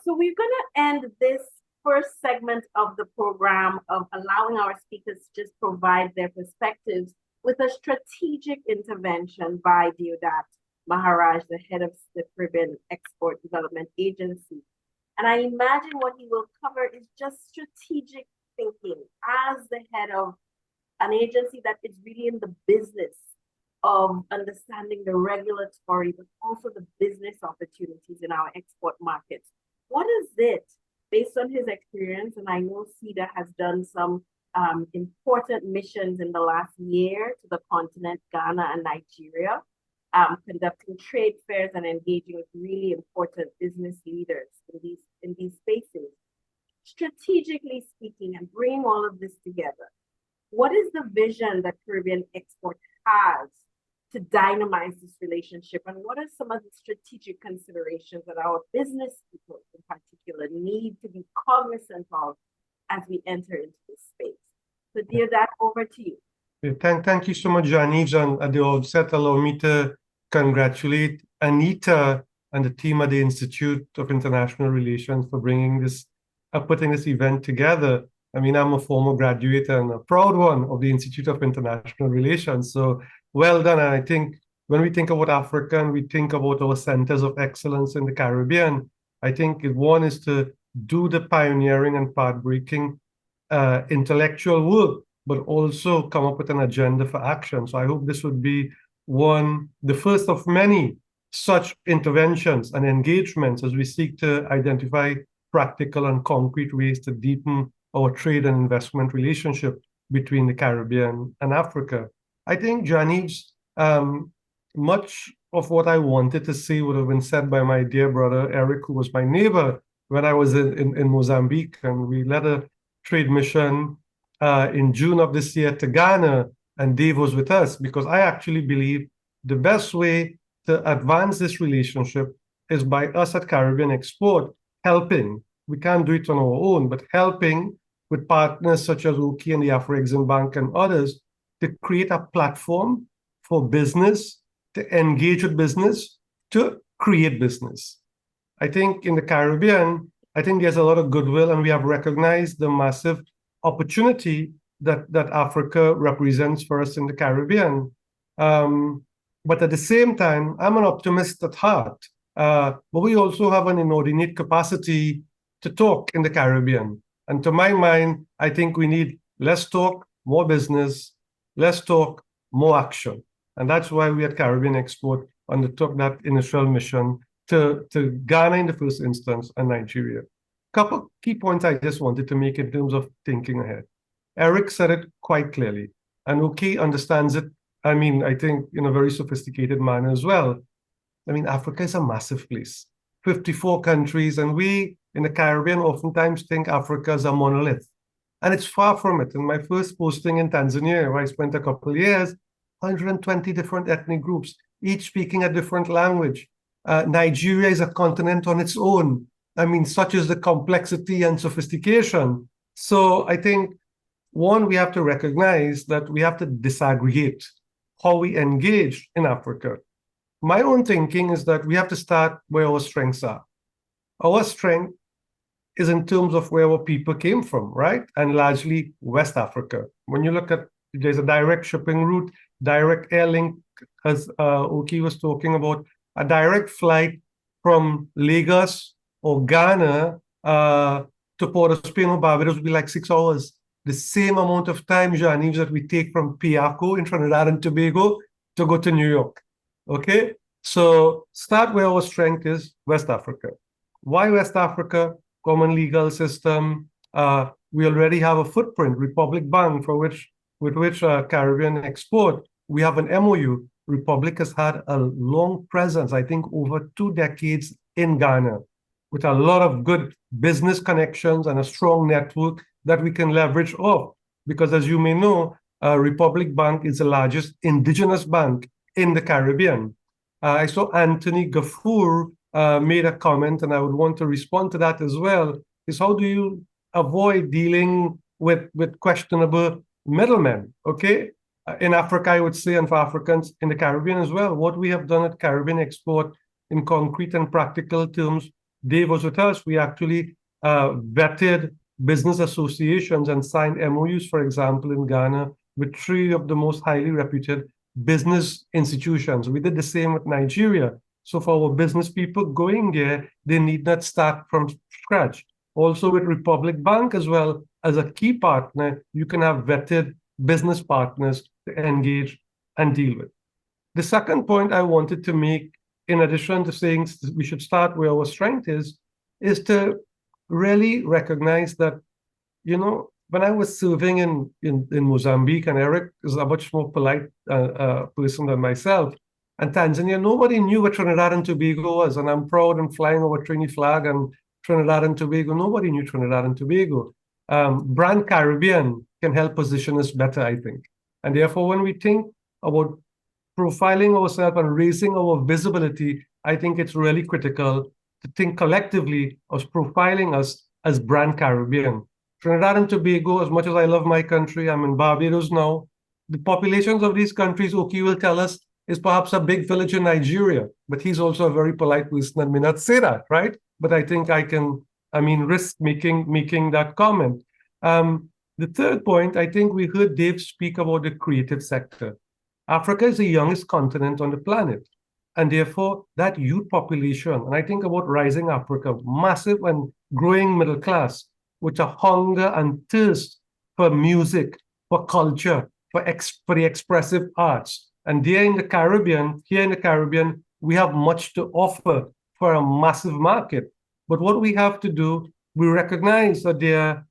So we're going to end this first segment of the program of allowing our speakers to just provide their perspectives with a strategic intervention by Deodat Maharaj, the head of the Caribbean Export Development Agency. And I imagine what he will cover is just strategic thinking as the head of an agency that is really in the business of understanding the regulatory, but also the business opportunities in our export markets. What is it, based on his experience, and I know CEDA has done some important missions in the last year to the continent, Ghana and Nigeria, conducting trade fairs and engaging with really important business leaders in these spaces. Strategically speaking, and bringing all of this together, what is the vision that Caribbean Export has to dynamize this relationship? And what are some of the strategic considerations that our business people in particular need to be cognizant of as we enter into this space? So Deodat, over to you. Thank you so much, Janice. And at the outset, allow me to congratulate Anita and the team at the Institute of International Relations for bringing this, putting this event together. I mean, I'm a former graduate and a proud one of the Institute of International Relations. So well done. And I think when we think about Africa and we think about our centers of excellence in the Caribbean, I think one is to do the pioneering and path-breaking intellectual work, but also come up with an agenda for action. So I hope this would be the first of many such interventions and engagements as we seek to identify practical and concrete ways to deepen our trade and investment relationship between the Caribbean and Africa. I think, Janice, much of what I wanted to say would have been said by my dear brother, Eric, who was my neighbor when I was in Mozambique, and we led a trade mission in June of this year to Ghana, and Dave was with us, because I actually believe the best way to advance this relationship is by us at Caribbean Export helping. We can't do it on our own, but helping with partners such as U.W.I and the Afro-Exim Bank and others to create a platform for business, to engage with business, to create business. I think in the Caribbean, I think there's a lot of goodwill, and we have recognized the massive opportunity that Africa represents for us in the Caribbean. But at the same time, I'm an optimist at heart. But we also have an inordinate capacity to talk in the Caribbean. And to my mind, I think we need less talk, more business, less talk, more action. And that's why we at Caribbean Export undertook that initial mission to Ghana in the first instance and Nigeria. Couple key points I just wanted to make in terms of thinking ahead. Eric said it quite clearly, and U.W.I understands it, I mean, I think in a very sophisticated manner as well. I mean, Africa is a massive place, 54 countries, and we in the Caribbean oftentimes think Africa is a monolith. And it's far from it. In my first posting in Tanzania, where I spent a couple of years, 120 different ethnic groups, each speaking a different language. Nigeria is a continent on its own. I mean, such is the complexity and sophistication. So I think, one, we have to recognize that we have to disaggregate how we engage in Africa. My own thinking is that we have to start where our strengths are. Our strength is in terms of where our people came from, right? And largely West Africa. When you look at, there's a direct shipping route, direct air link, as Oki was talking about, a direct flight from Lagos or Ghana to Port of Spain or Barbados would be like 6 hours. The same amount of time, Jean-Yves, that we take from Piaco in Trinidad and Tobago to go to New York. Okay? So start where our strength is, West Africa. Why West Africa? Common legal system. We already have a footprint, Republic Bank, with which Caribbean export. We have an MOU. Republic has had a long presence, I think over 2 decades in Ghana, with a lot of good business connections and a strong network that we can leverage off. Because as you may know, Republic Bank is the largest indigenous bank in the Caribbean. I saw Anthony Gafour made a comment, and I would want to respond to that as well, is how do you avoid dealing with questionable middlemen, okay? In Africa, I would say, and for Africans in the Caribbean as well, what we have done at Caribbean Export in concrete and practical terms, Dave was with us, we actually vetted business associations and signed MOUs, for example, in Ghana, with 3 of the most highly reputed business institutions. We did the same with Nigeria. So for our business people going there, they need not start from scratch. Also with Republic Bank as well, as a key partner, you can have vetted business partners to engage and deal with. The second point I wanted to make, in addition to saying we should start where our strength is to really recognize that, you know, when I was serving in Mozambique, and Eric is a much more polite person than myself, and Tanzania, nobody knew what Trinidad and Tobago was. And I'm proud and flying over Trini flag and Trinidad and Tobago. Nobody knew Trinidad and Tobago. Brand Caribbean can help position us better, I think. And therefore, when we think about profiling ourselves and raising our visibility, I think it's really critical to think collectively of profiling us as Brand Caribbean. Trinidad and Tobago, as much as I love my country, I'm in Barbados now. The populations of these countries, Oki will tell us, is perhaps a big village in Nigeria, but he's also a very polite person and may not say that, right? But I think I can, risk making that comment. The third point, I think we heard Dave speak about the creative sector. Africa is the youngest continent on the planet. And therefore, that youth population, and I think about Rising Africa, massive and growing middle class, with a hunger and thirst for music, for culture, for the expressive arts. And here in the Caribbean, we have much to offer for a massive market. But what we have to do, we recognize that there are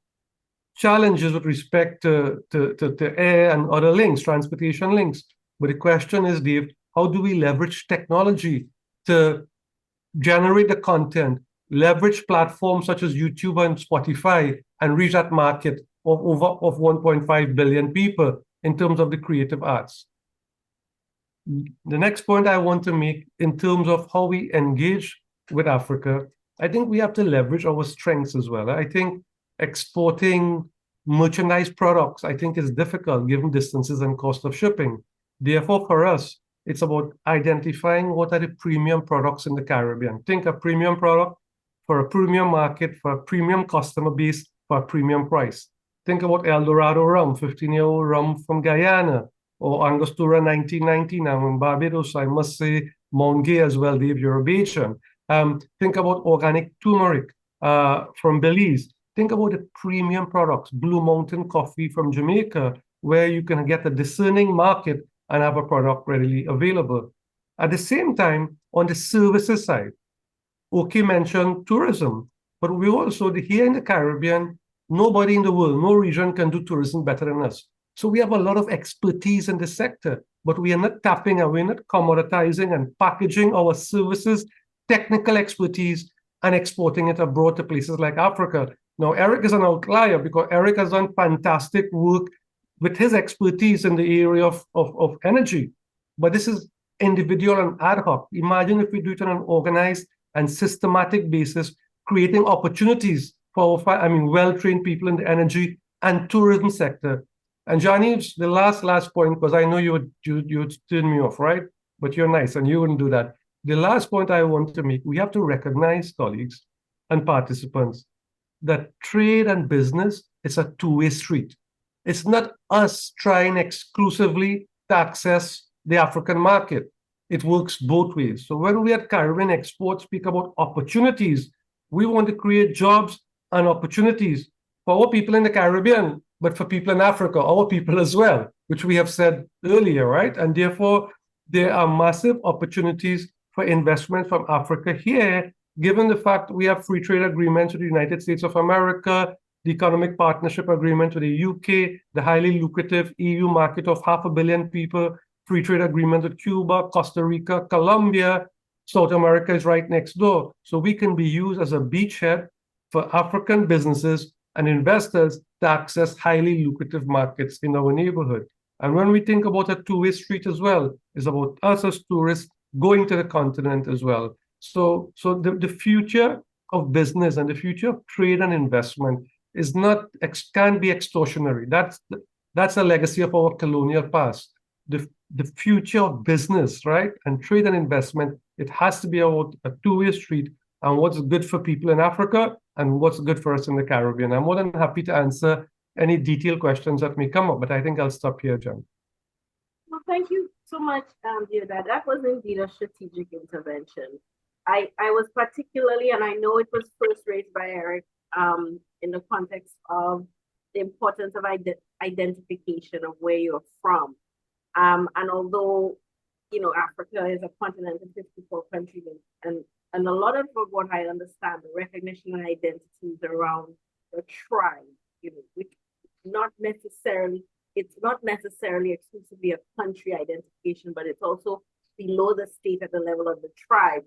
challenges with respect to air and other links, transportation links. But the question is, Dave, how do we leverage technology to generate the content, leverage platforms such as YouTube and Spotify, and reach that market of 1.5 billion people in terms of the creative arts? The next point I want to make in terms of how we engage with Africa, I think we have to leverage our strengths as well. I think exporting merchandise products, I think is difficult given distances and cost of shipping. Therefore, for us, it's about identifying what are the premium products in the Caribbean. Think a premium product for a premium market, for a premium customer base, for a premium price. Think about El Dorado rum, 15-year-old rum from Guyana, or Angostura 1990 now in Barbados. I must say Mount Gay as well, Dave, you're a Bajan. Think about organic turmeric from Belize. Think about the premium products, Blue Mountain coffee from Jamaica, where you can get a discerning market and have a product readily available. At the same time, on the services side, Oki mentioned tourism, but we also, here in the Caribbean, nobody in the world, no region can do tourism better than us. So we have a lot of expertise in the sector, but we are not tapping and we're not commoditizing and packaging our services, technical expertise, and exporting it abroad to places like Africa. Now, Eric is an outlier because Eric has done fantastic work with his expertise in the area of energy. But this is individual and ad hoc. Imagine if we do it on an organized and systematic basis, creating opportunities for well-trained people in the energy and tourism sector. And Johnny, the last point, because I know you would turn me off, right? But you're nice and you wouldn't do that. The last point I want to make, we have to recognize, colleagues and participants, that trade and business is a two-way street. It's not us trying exclusively to access the African market. It works both ways. So when we at Caribbean Export speak about opportunities, we want to create jobs and opportunities for our people in the Caribbean, but for people in Africa, our people as well, which we have said earlier, right? And therefore, there are massive opportunities for investment from Africa here, given the fact we have free trade agreements with the United States of America, the economic partnership agreement with the UK, the highly lucrative EU market of 500 million people, free trade agreement with Cuba, Costa Rica, Colombia. South America is right next door. So we can be used as a beachhead for African businesses and investors to access highly lucrative markets in our neighborhood. And when we think about a two-way street as well, it's about us as tourists going to the continent as well. So the future of business and the future of trade and investment is not, can't be extortionary. That's a legacy of our colonial past. The future of business, right, and trade and investment, it has to be about a two-way street and what's good for people in Africa and what's good for us in the Caribbean. I'm more than happy to answer any detailed questions that may come up, but I think I'll stop here, John. Well, thank you so much, Deodat. That was indeed a strategic intervention. I was particularly, and I know it was first raised by Eric, in the context of the importance of identification of where you're from. And although, Africa is a continent of 54 countries, and a lot of what I understand, the recognition and identities around the tribe, which it's not necessarily exclusively a country identification, but it's also below the state at the level of the tribe.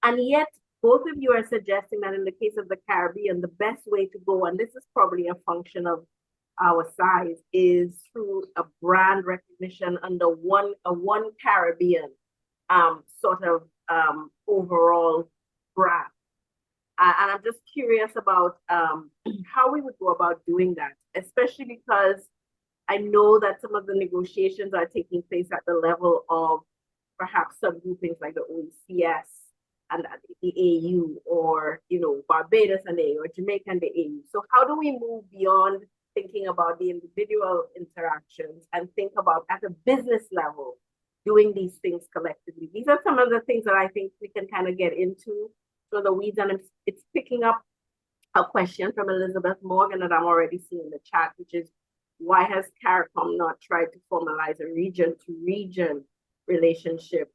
And yet, both of you are suggesting that in the case of the Caribbean, the best way to go, and this is probably a function of our size, is through a brand recognition under a one Caribbean sort of overall brand. And I'm just curious about how we would go about doing that, especially because I know that some of the negotiations are taking place at the level of perhaps subgroupings like the OECS and the AU, or Barbados and the AU, or Jamaica and the AU. So how do we move beyond thinking about the individual interactions and think about at a business level doing these things collectively? These are some of the things that I think we can kind of get into so the weeds, and it's picking up a question from Elizabeth Morgan that I'm already seeing in the chat, which is, why has CARICOM not tried to formalize a region-to-region relationship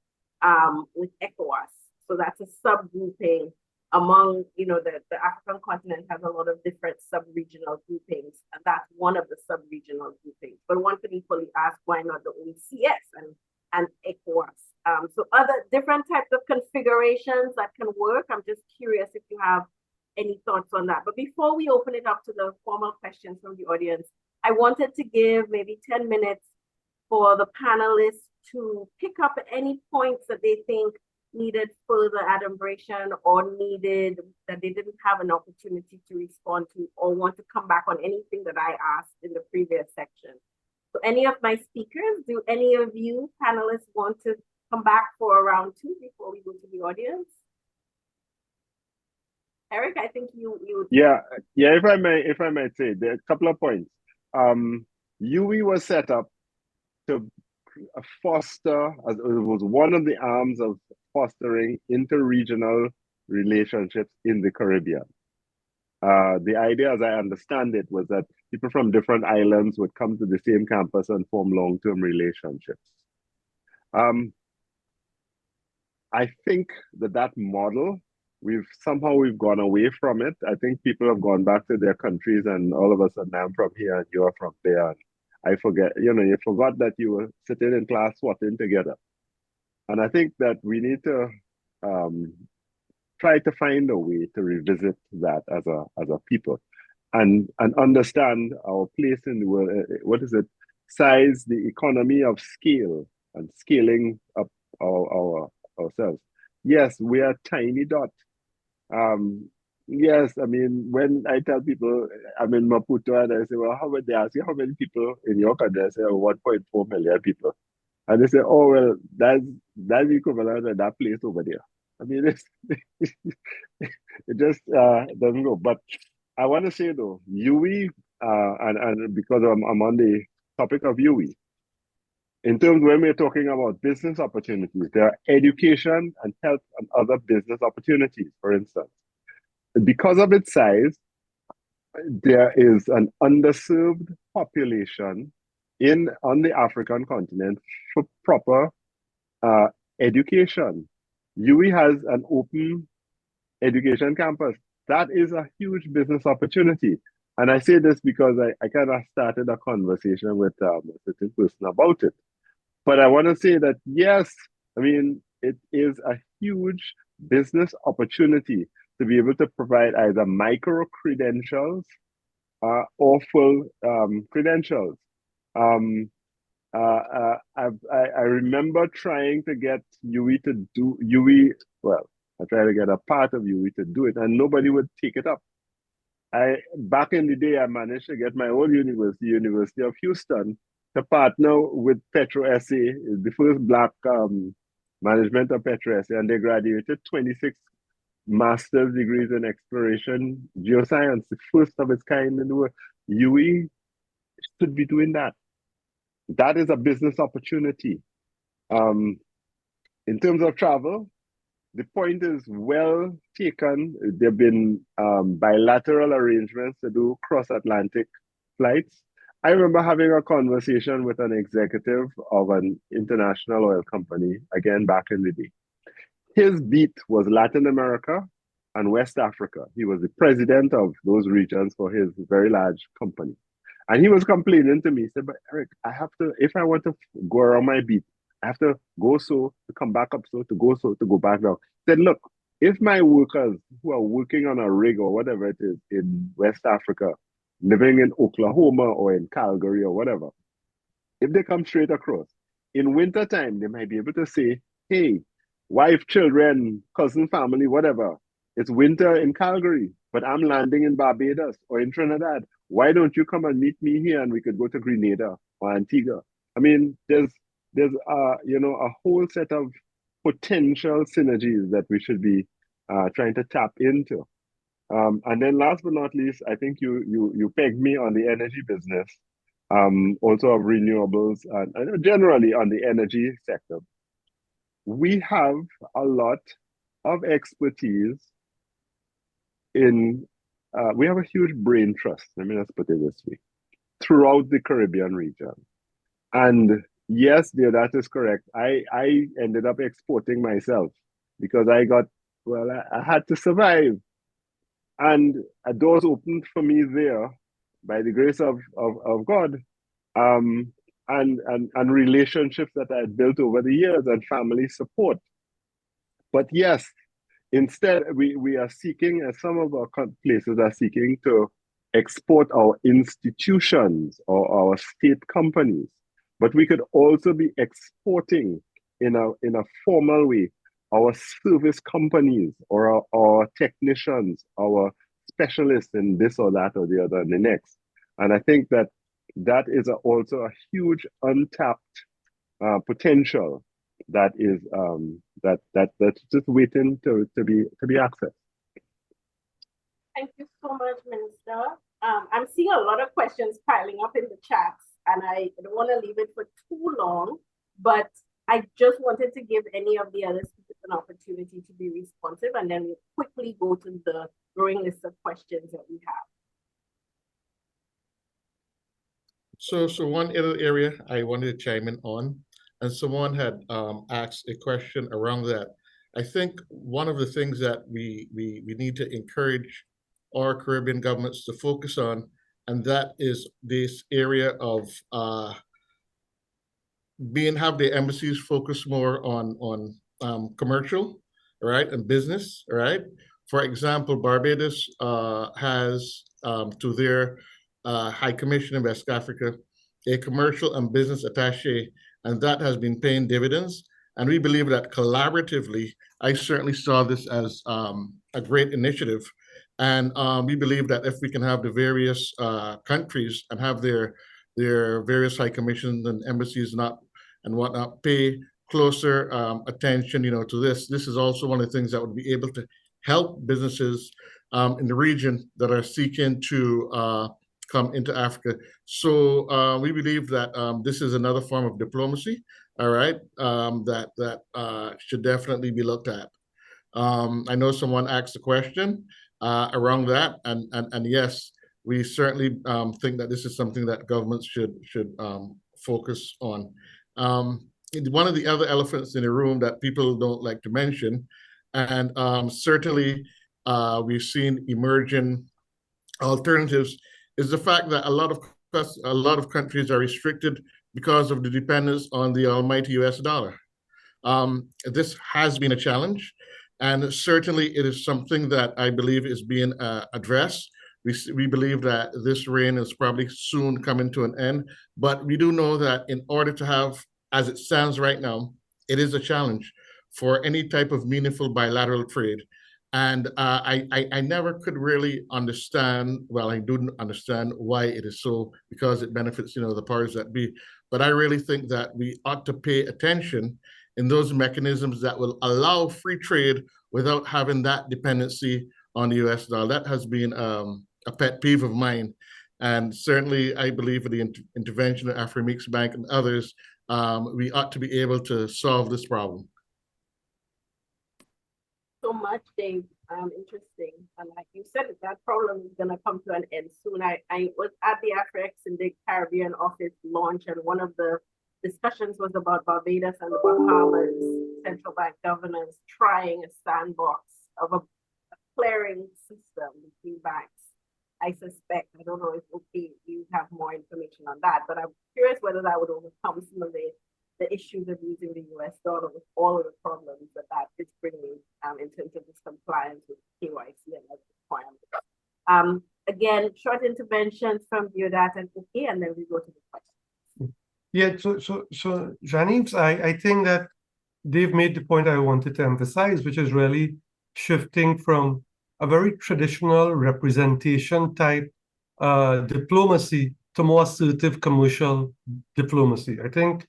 with ECOWAS? So that's a subgrouping among, the African continent has a lot of different sub-regional groupings, and that's one of the sub-regional groupings. But one could equally ask, why not the OECS and ECOWAS? So other different types of configurations that can work. I'm just curious if you have any thoughts on that. But before we open it up to the formal questions from the audience, I wanted to give maybe 10 minutes for the panelists to pick up any points that they think needed further adumbration or needed that they didn't have an opportunity to respond to, or want to come back on anything that I asked in the previous section. So any of my speakers, do any of you panelists want to come back for round two before we go to the audience? Eric, I think you. Yeah. If I might say, there are a couple of points. U.W.I was set up to foster, as it was one of the arms of fostering interregional relationships in the Caribbean. The idea, as I understand it, was that people from different islands would come to the same campus and form long-term relationships. I think that model, we've gone away from it. I think people have gone back to their countries, and all of a sudden I'm from here and you're from there. And I forget, you forgot that you were sitting in class swatting together. And I think that we need to try to find a way to revisit that as a people and understand our place in the world. What is it? Size, the economy of scale, and scaling up ourselves. Yes, we are a tiny dot. Yes, I mean, when I tell people I'm in Maputo and I say, well, they ask you how many people in your country? I say, oh, 1.4 million people. And they say, oh, well, that's equivalent to that place over there. I mean, it just doesn't go. But I want to say, though, UWI, and because I'm on the topic of UWI, in terms when we're talking about business opportunities, there are education and health and other business opportunities, for instance. Because of its size, there is an underserved population on the African continent for proper education. UWI has an open education campus. That is a huge business opportunity. And I say this because I kind of started a conversation with a certain person about it. But I want to say that, yes, I mean, it is a huge business opportunity to be able to provide either micro credentials or full credentials. I remember trying to get UWI to do UWI, well, I tried to get a part of UWI to do it, and nobody would take it up. Back in the day, I managed to get my own university, University of Houston, to partner with Petro SA, the first Black management of Petro SA, and they graduated 26 master's degrees in exploration geoscience, the first of its kind in the world. UWI should be doing that. That is a business opportunity. In terms of travel, the point is well taken. There have been bilateral arrangements to do cross-Atlantic flights. I remember having a conversation with an executive of an international oil company, again, back in the day. His beat was Latin America and West Africa. He was the president of those regions for his very large company. And he was complaining to me, he said, but Eric, I have to, if I want to go around my beat, I have to go so, to come back up so, to go so, to go back down. He said, look, if my workers who are working on a rig or whatever it is in West Africa, living in Oklahoma or in Calgary or whatever, if they come straight across, in wintertime, they might be able to say, hey, wife, children, cousin, family, whatever, it's winter in Calgary, but I'm landing in Barbados or in Trinidad. Why don't you come and meet me here and we could go to Grenada or Antigua? I mean, there's a whole set of potential synergies that we should be trying to tap into. And then last but not least, I think you pegged me on the energy business, also of renewables and generally on the energy sector. We have a lot of expertise we have a huge brain trust, let me just put it this way, throughout the Caribbean region. And yes, dear, that is correct. I ended up exporting myself because I had to survive. And doors opened for me there by the grace of God, and relationships that I had built over the years and family support. But yes, instead, we are seeking, as some of our places are seeking, to export our institutions or our state companies. But we could also be exporting in a formal way our service companies or our technicians, our specialists in this or that or the other and the next. And I think that is also a huge untapped potential that is that's just waiting to be accessed. Thank you so much, Minister. I'm seeing a lot of questions piling up in the chats, and I don't want to leave it for too long, but I just wanted to give any of the other speakers an opportunity to be responsive, and then we'll quickly go to the growing list of questions that we have. So one other area I wanted to chime in on, and someone had asked a question around that. I think one of the things that we need to encourage our Caribbean governments to focus on, and that is this area of have the embassies focus more on commercial, right, and business, right. For example, Barbados has to their High Commission in West Africa a commercial and business attaché, and that has been paying dividends. And we believe that collaboratively, I certainly saw this as a great initiative. And we believe that if we can have the various countries and have their various high commissions and embassies and whatnot pay closer attention, to this. This is also one of the things that would be able to help businesses in the region that are seeking to come into Africa. So we believe that this is another form of diplomacy, all right, that should definitely be looked at. I know someone asked a question around that, and yes, we certainly think that this is something that governments should focus on. One of the other elephants in the room that people don't like to mention, and certainly we've seen emerging alternatives, is the fact that a lot of countries are restricted because of the dependence on the almighty US dollar. This has been a challenge, and certainly it is something that I believe is being addressed. We believe that this reign is probably soon coming to an end, but we do know that in order to have, as it stands right now, it is a challenge for any type of meaningful bilateral trade. And I never could really understand, well, I do understand why it is so, because it benefits, the powers that be. But I really think that we ought to pay attention in those mechanisms that will allow free trade without having that dependency on the US dollar. That has been a pet peeve of mine. And certainly I believe with the intervention of Afrimix Bank and others, we ought to be able to solve this problem. So much, Dave. Interesting. And like you said, that problem is going to come to an end soon. I was at the AfriX in the Caribbean office launch, and one of the discussions was about Barbados and the Bahamas central bank governors trying a sandbox of a clearing system between banks. I suspect, I don't know if you have more information on that, but I'm curious whether that would overcome some of the issues of using the US dollar with all of the problems that is bringing in terms of this compliance with KYC and other requirements. Again, short interventions from Deodat and Uke, and then we go to the questions. Yeah, so Janice, I think that Dave made the point I wanted to emphasize, which is really shifting from a very traditional representation type diplomacy to more assertive commercial diplomacy. I think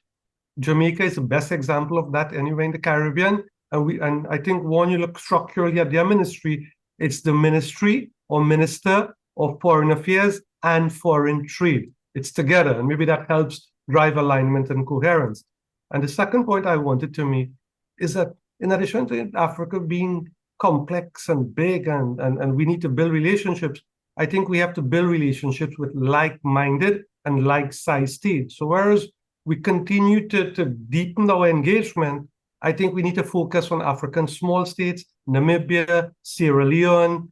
Jamaica is the best example of that anywhere in the Caribbean. And I think when you look structurally at their ministry, it's the Ministry or Minister of Foreign Affairs and Foreign Trade. It's together, and maybe that helps drive alignment and coherence. And the second point I wanted to make is that in addition to Africa being complex and big and we need to build relationships, I think we have to build relationships with like-minded and like-sized states. So whereas we continue to deepen our engagement, I think we need to focus on African small states, Namibia, Sierra Leone,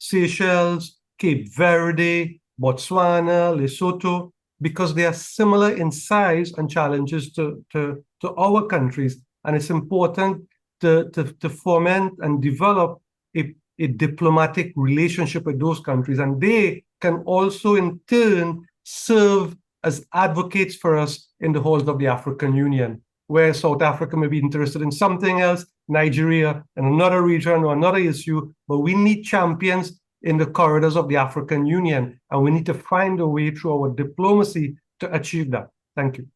Seychelles, Cape Verde, Botswana, Lesotho, because they are similar in size and challenges to our countries. And it's important to foment and develop a diplomatic relationship with those countries. And they can also in turn serve as advocates for us in the halls of the African Union, where South Africa may be interested in something else, Nigeria in another region or another issue, but we need champions in the corridors of the African Union, and we need to find a way through our diplomacy to achieve that. Thank you.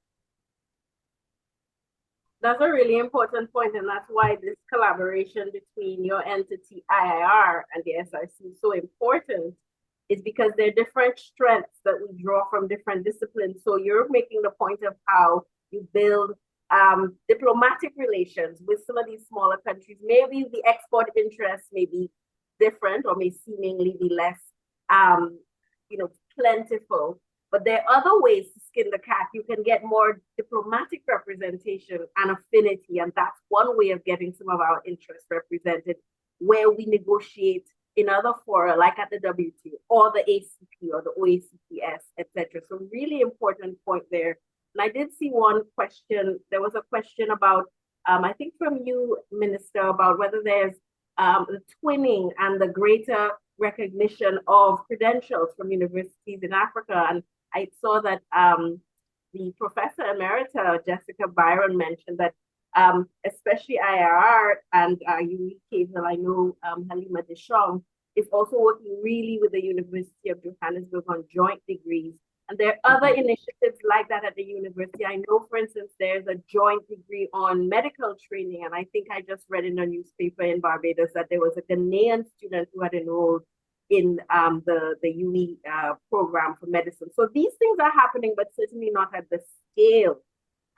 That's a really important point, and that's why this collaboration between your entity, IIR, and the SRC is so important, is because there are different strengths that we draw from different disciplines. So you're making the point of how you build diplomatic relations with some of these smaller countries. Maybe the export interests may be different or may seemingly be less, plentiful. But there are other ways to skin the cat. You can get more diplomatic representation and affinity, and that's one way of getting some of our interests represented, where we negotiate in other fora, like at the WTO or the ACP or the OACPS, etc. So really important point there. And I did see one question. There was a question about, I think from you, Minister, about whether there's the twinning and the greater recognition of credentials from universities in Africa. And I saw that the the Professor Emerita, Jessica Byron, mentioned that especially IRR and U.W.I, I know Halima Deschamps is also working really with the University of Johannesburg on joint degrees. And there are other initiatives like that at the university. I know, for instance, there's a joint degree on medical training. And I think I just read in a newspaper in Barbados that there was a Ghanaian student who had enrolled in the U.W.I program for medicine. So these things are happening, but certainly not at the scale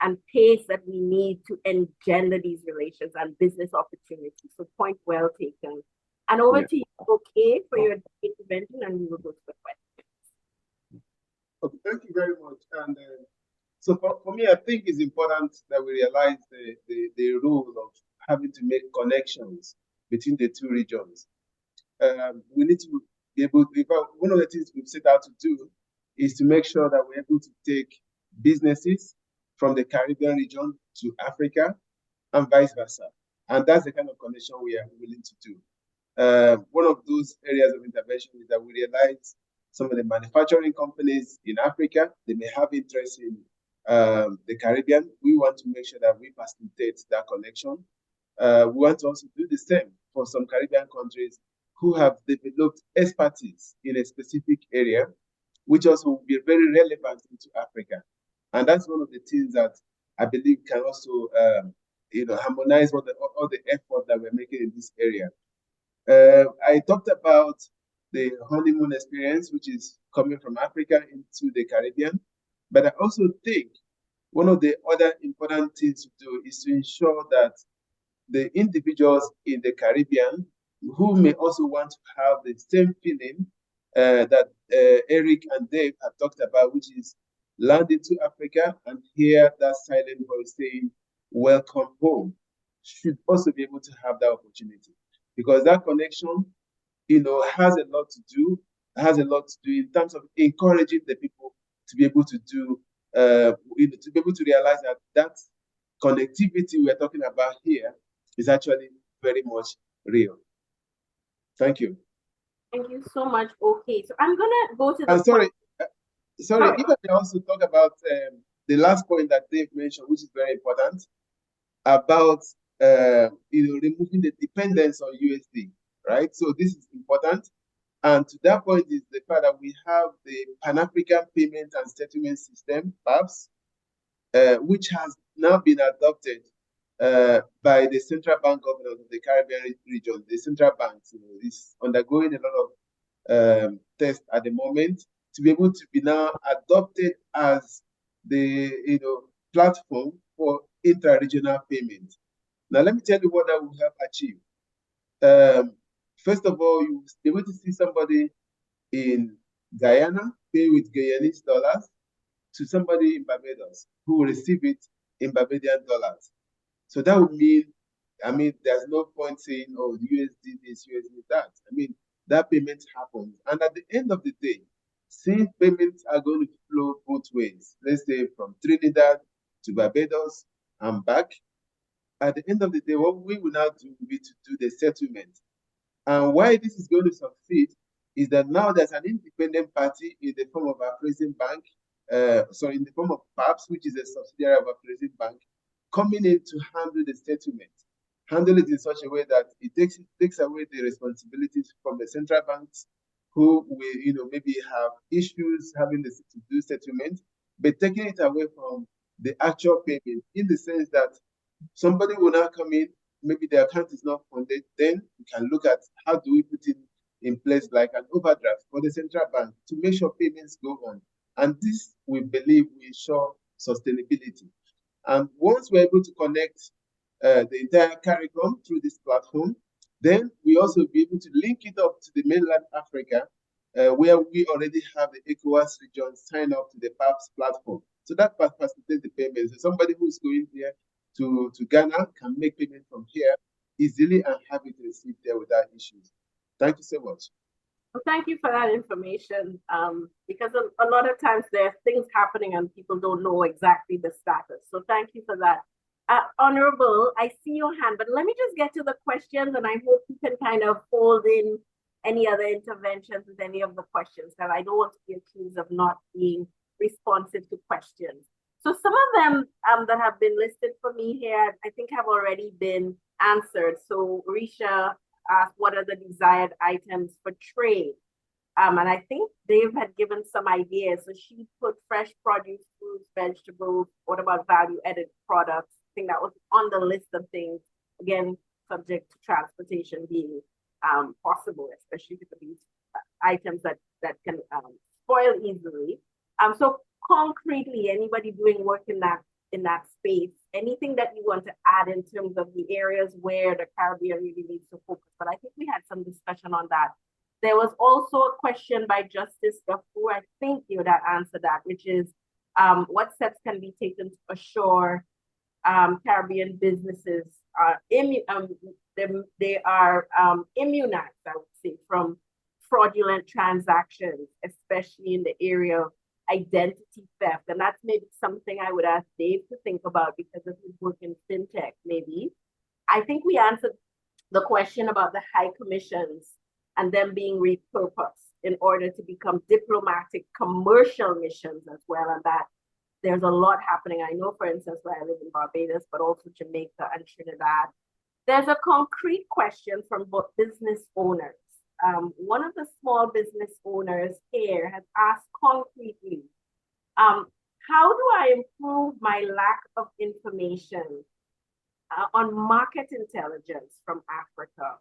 and pace that we need to engender these relations and business opportunities. So point well taken. And over to you, okay, for your intervention, and we will go to the questions. Okay, thank you very much. And so for me, I think it's important that we realize the role of having to make connections between the two regions. We need to be able to, one of the things we've set out to do is to make sure that we're able to take businesses from the Caribbean region to Africa and vice versa. And that's the kind of connection we are willing to do. One of those areas of intervention is that we realize some of the manufacturing companies in Africa, they may have interest in the Caribbean. We want to make sure that we facilitate that connection. We want to also do the same for some Caribbean countries who have developed expertise in a specific area, which also will be very relevant into Africa. And that's one of the things that I believe can also harmonize all the effort that we're making in this area. I talked about the honeymoon experience, which is coming from Africa into the Caribbean. But I also think one of the other important things to do is to ensure that the individuals in the Caribbean who may also want to have the same feeling that Eric and Dave have talked about, which is land into Africa and hear that silent voice saying, welcome home, should also be able to have that opportunity. Because that connection, has a lot to do in terms of encouraging the people to be able to do, to be able to realize that connectivity we're talking about here is actually very much real. Thank you. Thank you so much. Okay, so I'm gonna go to the. And sorry, if I can also talk about the last point that Dave mentioned, which is very important, about removing the dependence on USD, right? So this is important. And to that point is the fact that we have the Pan-African Payment and Settlement System, PAPS, which has now been adopted by the central bank governors of the Caribbean region. The central banks is undergoing a lot of tests at the moment to be able to be now adopted as the platform for intra-regional payment. Now, let me tell you what that will help achieve. First of all, you will be able to see somebody in Guyana pay with Guyanese dollars to somebody in Barbados who will receive it in Barbadian dollars. So that would mean, there's no point saying, oh, USD this, USD that. That payment happens. And at the end of the day, since payments are going to flow both ways, let's say from Trinidad to Barbados and back, at the end of the day, what we will now do will be to do the settlement. And why this is going to succeed is that now there's an independent party in the form of Afrexim Bank, in the form of PAPS, which is a subsidiary of Afrexim Bank, coming in to handle the settlement. Handle it in such a way that it takes away the responsibilities from the central banks who will, maybe have issues having to do settlement, but taking it away from the actual payment in the sense that somebody will now come in, maybe the account is not funded, then we can look at how do we put it in place like an overdraft for the central bank to make sure payments go on. And this, we believe, will ensure sustainability. And once we're able to connect the entire CARICOM through this platform, then we also be able to link it up to the mainland Africa, where we already have the ECOWAS region sign up to the PAPS platform. So that facilitates the payments. So somebody who's going here to Ghana can make payment from here easily and have it received there without issues. Thank you so much. Well, thank you for that information, because a lot of times there are things happening and people don't know exactly the status. So thank you for that. Honorable, I see your hand, but let me just get to the questions, and I hope you can kind of hold in any other interventions with any of the questions, because I don't want to be accused of not being responsive to questions. So some of them that have been listed for me here, I think have already been answered. So Risha asked, what are the desired items for trade? And I think Dave had given some ideas. So she put fresh produce, fruits, vegetables. What about value-added products? I think that was on the list of things. Again, subject to transportation being possible, especially for these items that can spoil easily. So concretely, anybody doing work in that space, anything that you want to add in terms of the areas where the Caribbean really needs to focus? But I think we had some discussion on that. There was also a question by Justice Gafoor, I think you that answered that, which is what steps can be taken to assure Caribbean businesses are they are immunized, I would say, from fraudulent transactions, especially in the area of identity theft. And that's maybe something I would ask Dave to think about because of his work in fintech, maybe. I think we answered the question about the high commissions and them being repurposed in order to become diplomatic commercial missions as well. And that there's a lot happening. I know, for instance, where I live in Barbados, but also Jamaica and Trinidad. There's a concrete question from business owners. One of the small business owners here has asked concretely, how do I improve my lack of information on market intelligence from Africa?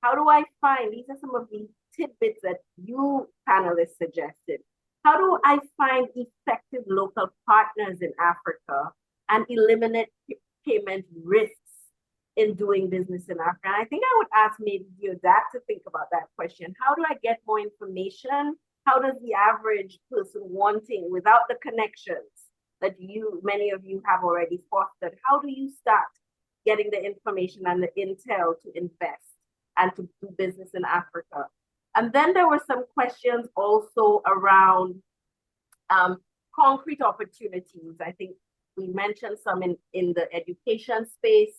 How do I find, these are some of the tidbits that you panelists suggested. How do I find effective local partners in Africa and eliminate payment risks in doing business in Africa? And I think I would ask maybe you that to think about that question. How do I get more information? How does the average person wanting, without the connections that many of you have already fostered, how do you start getting the information and the intel to invest and to do business in Africa? And then there were some questions also around concrete opportunities. I think we mentioned some in the education space,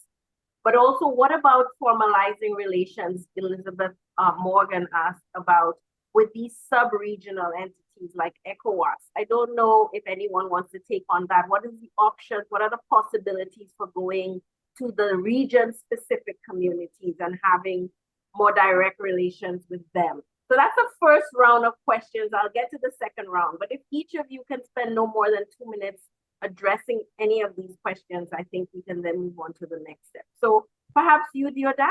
but also what about formalizing relations? Elizabeth Morgan asked about with these sub-regional entities like ECOWAS. I don't know if anyone wants to take on that. What is the options? What are the possibilities for going to the region-specific communities and having more direct relations with them? So that's the first round of questions. I'll get to the second round, but if each of you can spend no more than 2 minutes addressing any of these questions, I think we can then move on to the next step. So perhaps you, Deodat?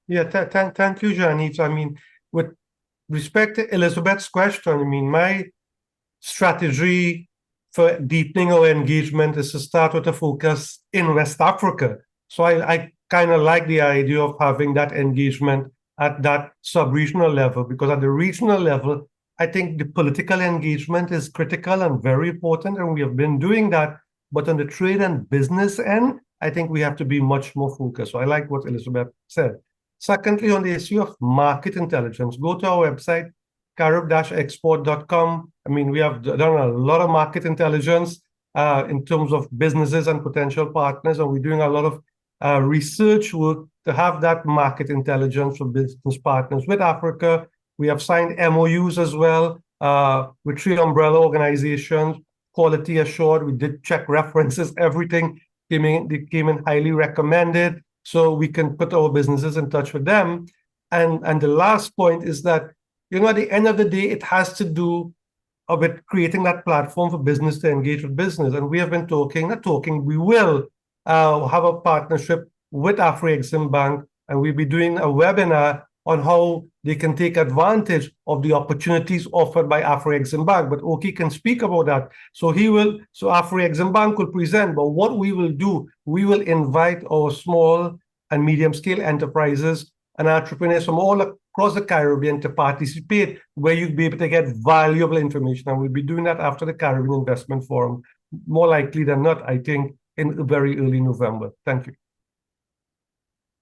Yeah, thank you, Janice. I mean, with respect to Elizabeth's question, I mean, my strategy for deepening our engagement is to start with a focus in West Africa. So I kind of like the idea of having that engagement at that sub-regional level, because at the regional level, I think the political engagement is critical and very important, and we have been doing that. But on the trade and business end, I think we have to be much more focused. So I like what Elizabeth said. Secondly, on the issue of market intelligence, go to our website, carib-export.com. I mean, we have done a lot of market intelligence in terms of businesses and potential partners, and we're doing a lot of research work to have that market intelligence for business partners with Africa. We have signed MOUs as well with 3 umbrella organizations, quality assured. We did check references, everything came in highly recommended, so we can put our businesses in touch with them. And the last point is that, you know, at the end of the day, it has to do with creating that platform for business to engage with business. And we have been we will have a partnership with Afro-Exim Bank, and we'll be doing a webinar on how they can take advantage of the opportunities offered by Afro-Exim Bank. But Oki can speak about that. So Afro-Exim Bank will present, but what we will do, we will invite our small and medium-scale enterprises and entrepreneurs from all across the Caribbean to participate, where you'll be able to get valuable information. And we'll be doing that after the Caribbean Investment Forum, more likely than not, I think, in very early November. Thank you.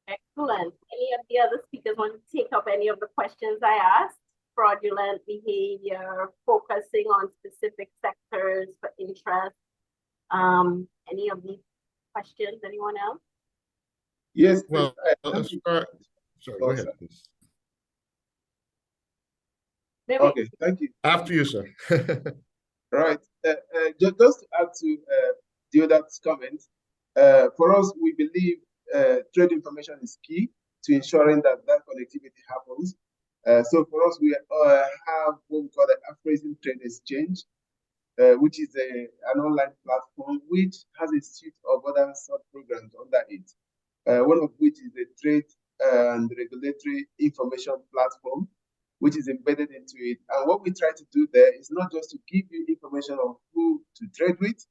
Excellent. Any of the other speakers want to take up any of the questions I asked? Fraudulent behavior, focusing on specific sectors for interest. Any of these questions, anyone else? Yes. Well, sorry, go ahead, please. Okay, thank you. After you, sir. Right. Just to add to Deodat's comment. For us, we believe trade information is key to ensuring that connectivity happens. So for us, we have what we call the Appraising Trade Exchange, which is an online platform which has a suite of other sub-programs under it. One of which is the Trade and Regulatory Information Platform, which is embedded into it. And what we try to do there is not just to give you information on who to trade with,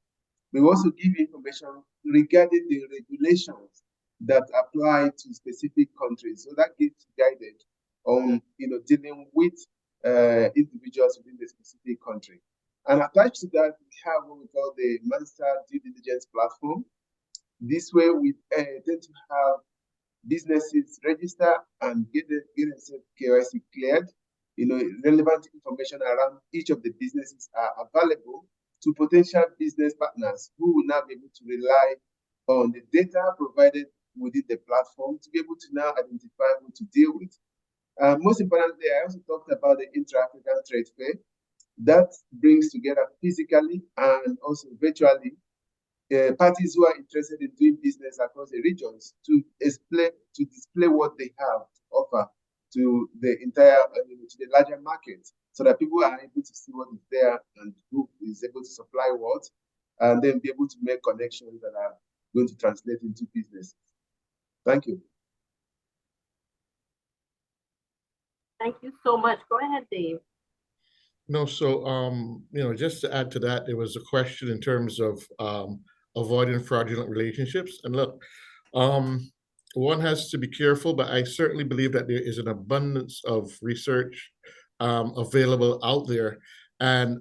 we also give you information regarding the regulations that apply to specific countries. So that gets guided on dealing with individuals within the specific country. And attached to that, we have what we call the Master Due Diligence Platform. This way, we tend to have businesses register and get themselves KYC cleared. Relevant information around each of the businesses are available to potential business partners who will now be able to rely on the data provided within the platform to be able to now identify who to deal with. Most importantly, I also talked about the Intra-African Trade Fair. That brings together physically and also virtually parties who are interested in doing business across the regions to display what they have to offer to the entire, to the larger market, so that people are able to see what is there and who is able to supply what, and then be able to make connections that are going to translate into business. Thank you. Thank you so much. Go ahead, Dave. No, so just to add to that, there was a question in terms of avoiding fraudulent relationships. And look, one has to be careful, but I certainly believe that there is an abundance of research available out there. And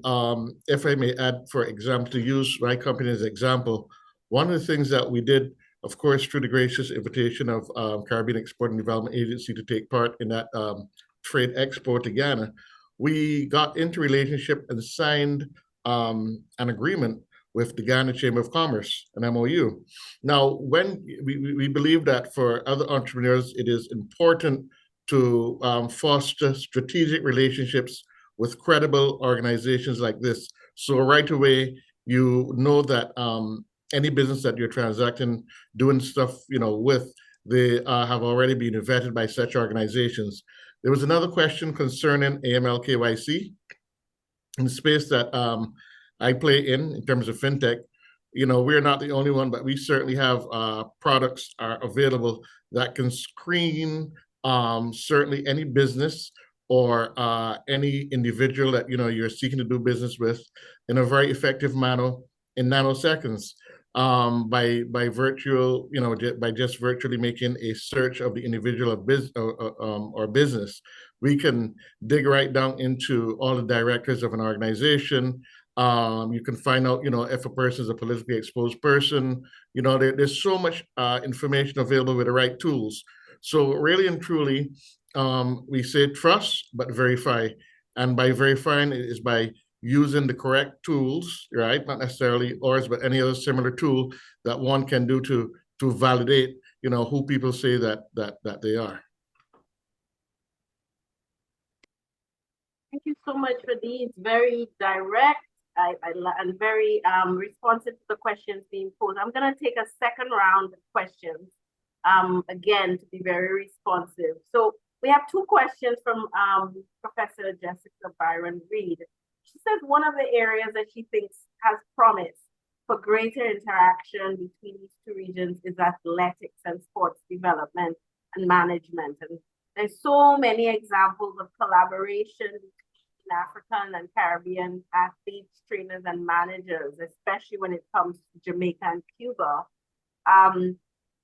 if I may add, for example, to use my company as an example, one of the things that we did, of course, through the gracious invitation of Caribbean Export and Development Agency to take part in that trade expo to Ghana, we got into relationship and signed an agreement with the Ghana Chamber of Commerce, an MOU. Now, when we believe that for other entrepreneurs, it is important to foster strategic relationships with credible organizations like this. So right away, you know that any business that you're transacting, doing stuff, with, they have already been vetted by such organizations. There was another question concerning AML KYC in the space that I play in terms of fintech. We're not the only one, but we certainly have products are available that can screen certainly any business or any individual that you're seeking to do business with in a very effective manner in nanoseconds. By just virtually making a search of the individual or business, we can dig right down into all the directors of an organization. You can find out, if a person is a politically exposed person. There's so much information available with the right tools. So really and truly, we say trust, but verify. And by verifying, it is by using the correct tools, right? Not necessarily ours, but any other similar tool that one can do to validate, who people say that they are. Thank you so much for these very direct and very responsive to the questions being posed. I'm going to take a second round of questions, again, to be very responsive. So we have two questions from Professor Jessica Byron-Reed. She says one of the areas that she thinks has promise for greater interaction between these two regions is athletics and sports development and management. And there's so many examples of collaboration between African and Caribbean athletes, trainers, and managers, especially when it comes to Jamaica and Cuba.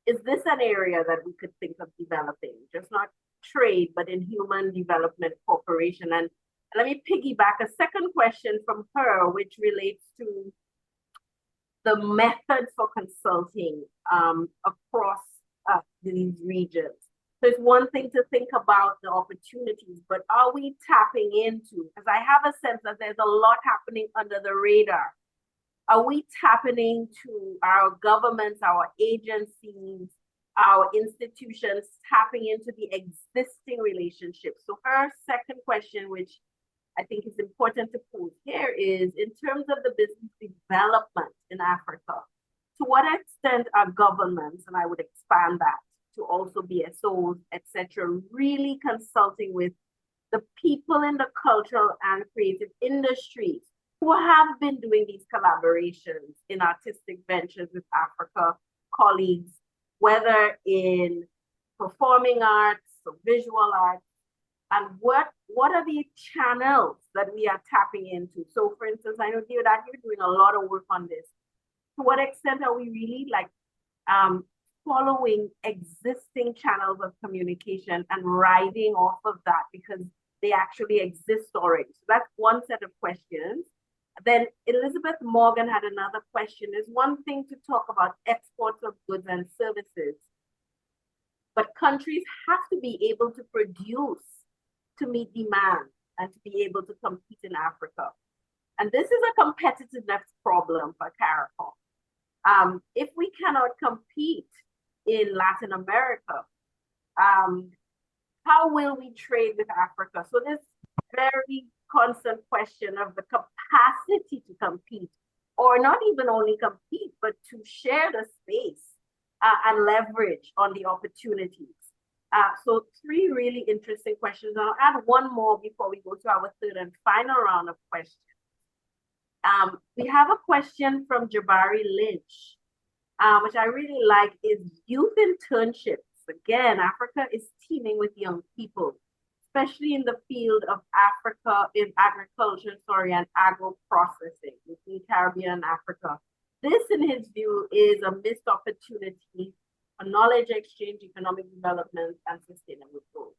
Is this an area that we could think of developing, just not trade, but in human development cooperation? And let me piggyback a second question from her, which relates to the method for consulting across these regions. So it's one thing to think about the opportunities, but are we tapping into, because I have a sense that there's a lot happening under the radar. Are we tapping into our governments, our agencies, our institutions, tapping into the existing relationships? So her second question, which I think is important to pose here, is in terms of the business development in Africa, to what extent are governments, and I would expand that to also BSOs, etc., really consulting with the people in the cultural and creative industries who have been doing these collaborations in artistic ventures with Africa colleagues, whether in performing arts or visual arts, and what are the channels that we are tapping into? So for instance, I know that you're doing a lot of work on this. To what extent are we really like following existing channels of communication and riding off of that because they actually exist already? So that's one set of questions. Then Elizabeth Morgan had another question. It's one thing to talk about exports of goods and services, but countries have to be able to produce to meet demand and to be able to compete in Africa. And this is a competitiveness problem for CARICOM. If we cannot compete in Latin America, how will we trade with Africa? So this very constant question of the capacity to compete, or not even only compete, but to share the space and leverage on the opportunities. So three really interesting questions. I'll add one more before we go to our third and final round of questions. We have a question from Jabari Lynch, which I really like, is youth internships. Again, Africa is teeming with young people, especially in the field of Africa, in agriculture, and agro-processing between Caribbean and Africa. This, in his view, is a missed opportunity for knowledge exchange, economic development, and sustainable growth.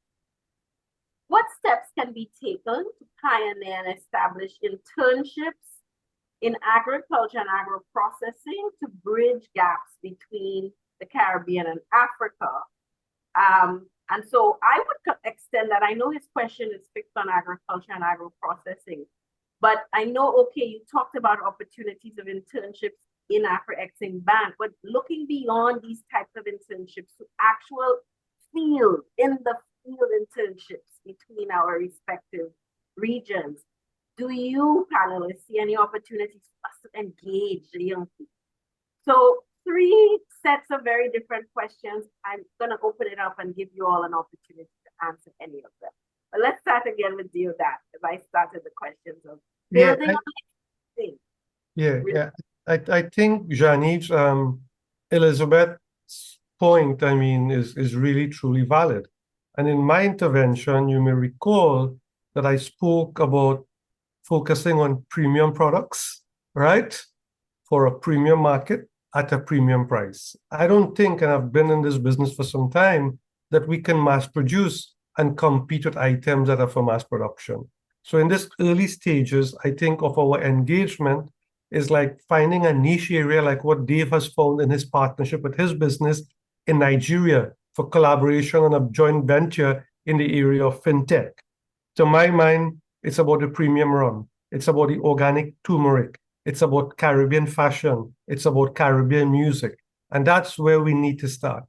What steps can be taken to pioneer and establish internships in agriculture and agro-processing to bridge gaps between the Caribbean and Africa? And so I would extend that. I know his question is fixed on agriculture and agro-processing, but I know, okay, you talked about opportunities of internships in Afro-Exim Bank, but looking beyond these types of internships to actual field, in the field internships between our respective regions, do you panelists see any opportunities for us to engage the young people? So three sets of very different questions. I'm going to open it up and give you all an opportunity to answer any of them. But let's start again with Deodat, because I started the questions of building on thing. I think Janice's Elizabeth's point, I mean, is really truly valid. And in my intervention, you may recall that I spoke about focusing on premium products, right? For a premium market at a premium price. I don't think, and I've been in this business for some time, that we can mass produce and compete with items that are for mass production. So in this early stages, I think of our engagement is like finding a niche area like what Dave has found in his partnership with his business in Nigeria for collaboration on a joint venture in the area of fintech. To my mind, it's about the premium rum. It's about the organic turmeric. It's about Caribbean fashion. It's about Caribbean music. And that's where we need to start.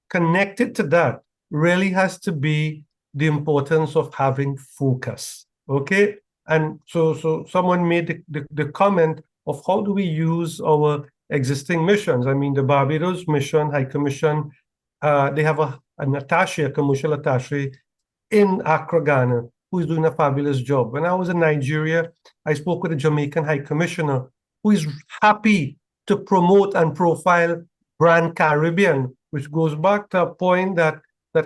Connected to that really has to be the importance of having focus, okay? And so someone made the comment of how do we use our existing missions? I mean, the Barbados mission, High Commission, they have an attaché, a commercial attaché in Accra, Ghana, who is doing a fabulous job. When I was in Nigeria, I spoke with a Jamaican High Commissioner who is happy to promote and profile brand Caribbean, which goes back to a point that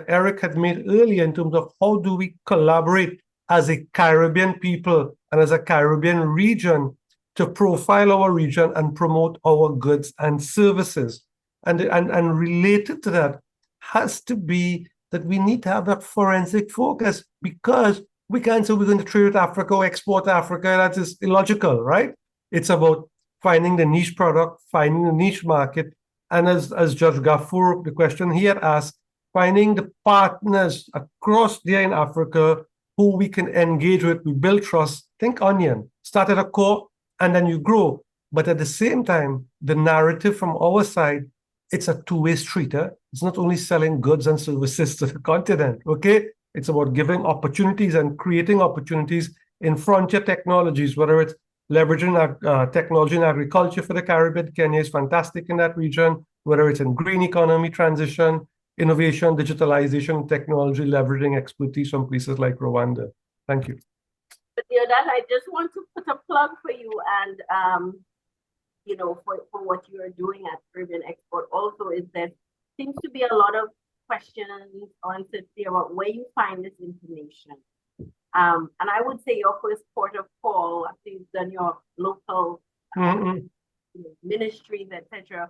Eric had made earlier in terms of how do we collaborate as a Caribbean people and as a Caribbean region to profile our region and promote our goods and services. And related to that has to be that we need to have that forensic focus, because we can't say we're going to trade with Africa or export to Africa. That is illogical, right? It's about finding the niche product, finding the niche market. And as Judge Gafour, the question he had asked, finding the partners across there in Africa who we can engage with. We build trust. Think onion. Start at a core and then you grow. But at the same time, the narrative from our side, it's a two-way street. It's not only selling goods and services to the continent, okay? It's about giving opportunities and creating opportunities in frontier technologies, whether it's leveraging technology in agriculture for the Caribbean. Kenya is fantastic in that region, whether it's in green economy transition, innovation, digitalization, technology, leveraging expertise from places like Rwanda. Thank you. But Deodat, I just want to put a plug for you and for what you are doing at Caribbean Export also is there seems to be a lot of questions or uncertainty about where you find this information. And I would say your first port of call, after you've done your local ministries, etc.,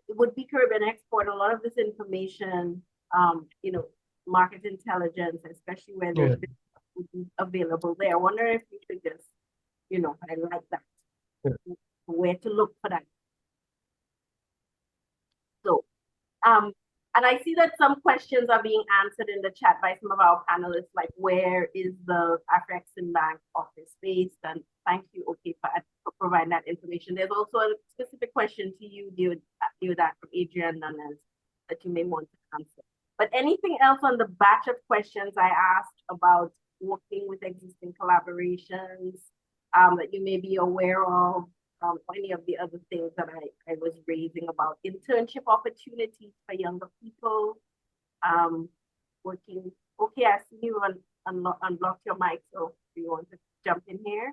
it would be Caribbean Export. A lot of this information, market intelligence, especially where there's would be available there. I wonder if you could just, highlight that. Yeah. Where to look for that. So, and I see that some questions are being answered in the chat by some of our panelists, like where is the Afrexim Bank office based? And thank you, okay, for providing that information. There's also a specific question to you, Deodat, from Adrian Nunes, that you may want to answer. But anything else on the batch of questions I asked about working with existing collaborations that you may be aware of? Any of the other things that I was raising about internship opportunities for younger people, working. Okay, I see you unblock your mic, so do you want to jump in here?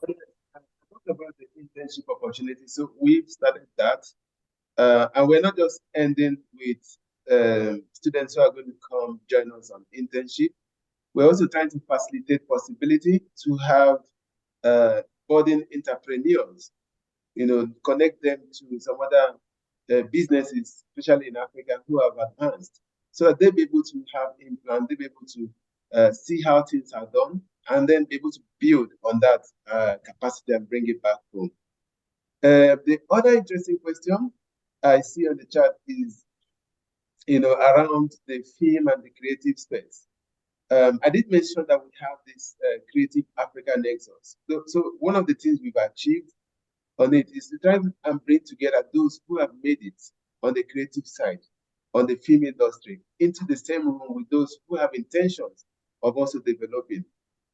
I talked about the internship opportunity. So we've started that. And we're not just ending with students who are going to come join us on internship. We're also trying to facilitate possibility to have budding entrepreneurs, connect them to some other businesses, especially in Africa, who have advanced, so that they'll be able to have implant, they'll be able to see how things are done, and then be able to build on that capacity and bring it back home. The other interesting question I see on the chat is, around the film and the creative space. I did mention that we have this Creative Africa Nexus. So one of the things we've achieved on it is to try and bring together those who have made it on the creative side, on the film industry, into the same room with those who have intentions of also developing.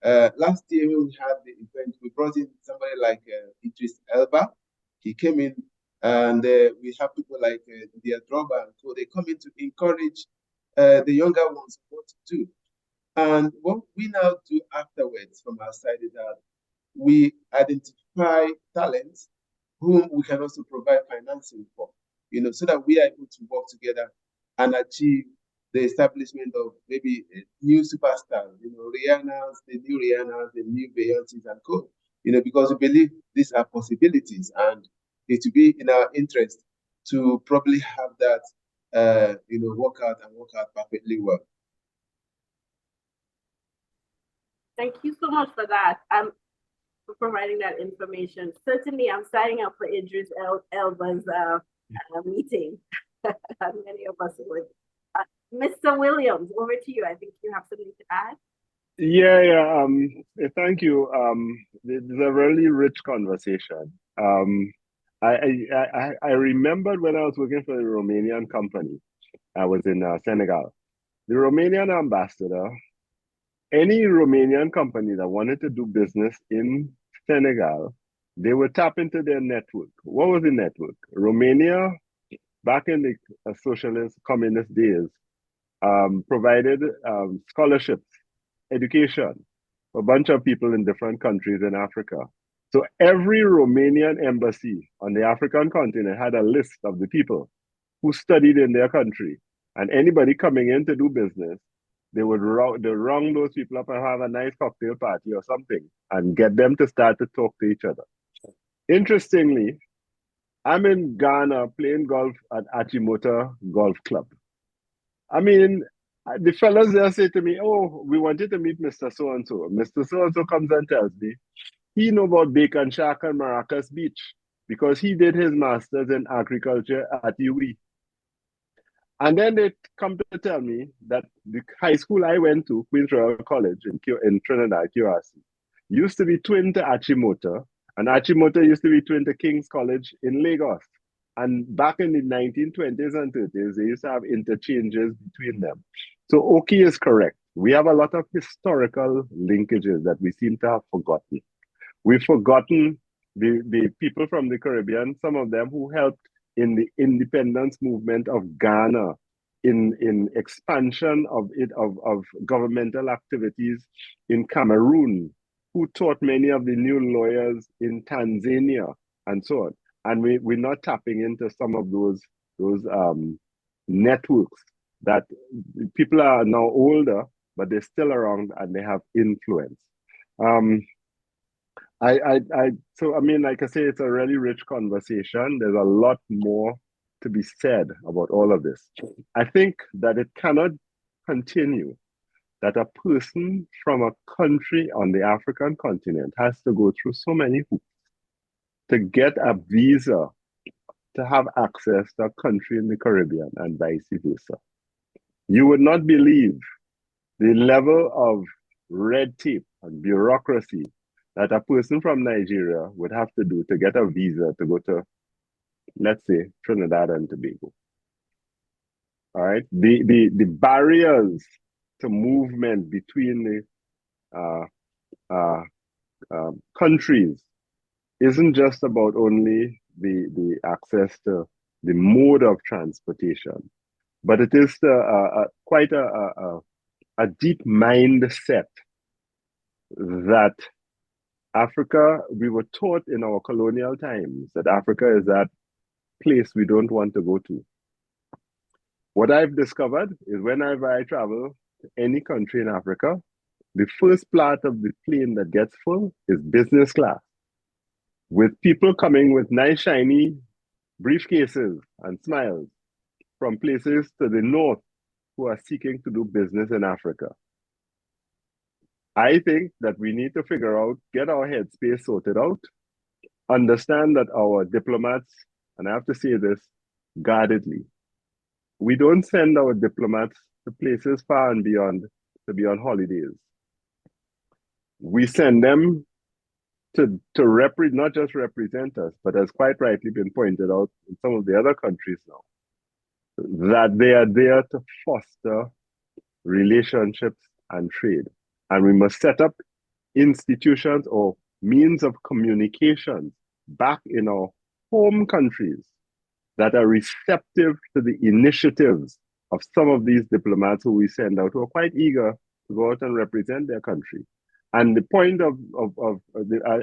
Last year when we had the event, we brought in somebody like Idris Elba. He came in, and we have people like Dia Droba and so they come in to encourage the younger ones what to do. And what we now do afterwards from our side is that we identify talents whom we can also provide financing for, so that we are able to work together and achieve the establishment of maybe new superstars, Rihanna's, the new Rihanna's, the new Beyoncé's and co, because we believe these are possibilities and it will be in our interest to probably have that, work out perfectly well. Thank you so much for that. For providing that information. Certainly, I'm signing up for Idris Elba's meeting. Many of us would. Mr. Williams, over to you. I think you have something to add. Yeah. Thank you. This is a really rich conversation. I remembered when I was working for a Romanian company. I was in Senegal. The Romanian ambassador. Any Romanian company that wanted to do business in Senegal, they would tap into their network. What was the network? Romania, back in the socialist communist days, provided scholarships, education, for a bunch of people in different countries in Africa. So every Romanian embassy on the African continent had a list of the people who studied in their country. And anybody coming in to do business, they would round those people up and have a nice cocktail party or something and get them to start to talk to each other. Interestingly, I'm in Ghana playing golf at Achimota Golf Club. I mean, the fellas there say to me, oh, we wanted to meet Mr. So-and-so. Mr. So-and-so comes and tells me he know about Bacon Shack and Maracas Beach because he did his master's in agriculture at U.W.I. And then they come to tell me that the high school I went to, Queen's Royal College in Trinidad, QRC, used to be twin to Achimota, and Achimota used to be twin to King's College in Lagos. And back in the 1920s and 30s, they used to have interchanges between them. So Oki is correct. We have a lot of historical linkages that we seem to have forgotten. We've forgotten the people from the Caribbean, some of them who helped in the independence movement of Ghana, in expansion of governmental activities in Cameroon, who taught many of the new lawyers in Tanzania, and so on. And we're not tapping into some of those networks that people are now older, but they're still around and they have influence. So I mean, like I say, it's a really rich conversation. There's a lot more to be said about all of this. I think that it cannot continue that a person from a country on the African continent has to go through so many hoops to get a visa to have access to a country in the Caribbean and vice versa. You would not believe the level of red tape and bureaucracy that a person from Nigeria would have to do to get a visa to go to, let's say, Trinidad and Tobago. All right, the barriers to movement between the countries isn't just about only the access to the mode of transportation, but it is quite a deep mindset that Africa, we were taught in our colonial times that Africa is that place we don't want to go to. What I've discovered is whenever I travel to any country in Africa, the first part of the plane that gets full is business class, with people coming with nice, shiny briefcases and smiles from places to the north who are seeking to do business in Africa. I think that we need to figure out, get our headspace sorted out, understand that our diplomats, and I have to say this guardedly, we don't send our diplomats to places far and beyond to be on holidays. We send them to not just represent us, but as quite rightly been pointed out in some of the other countries now, that they are there to foster relationships and trade. And we must set up institutions or means of communication back in our home countries that are receptive to the initiatives of some of these diplomats who we send out, who are quite eager to go out and represent their country. And the point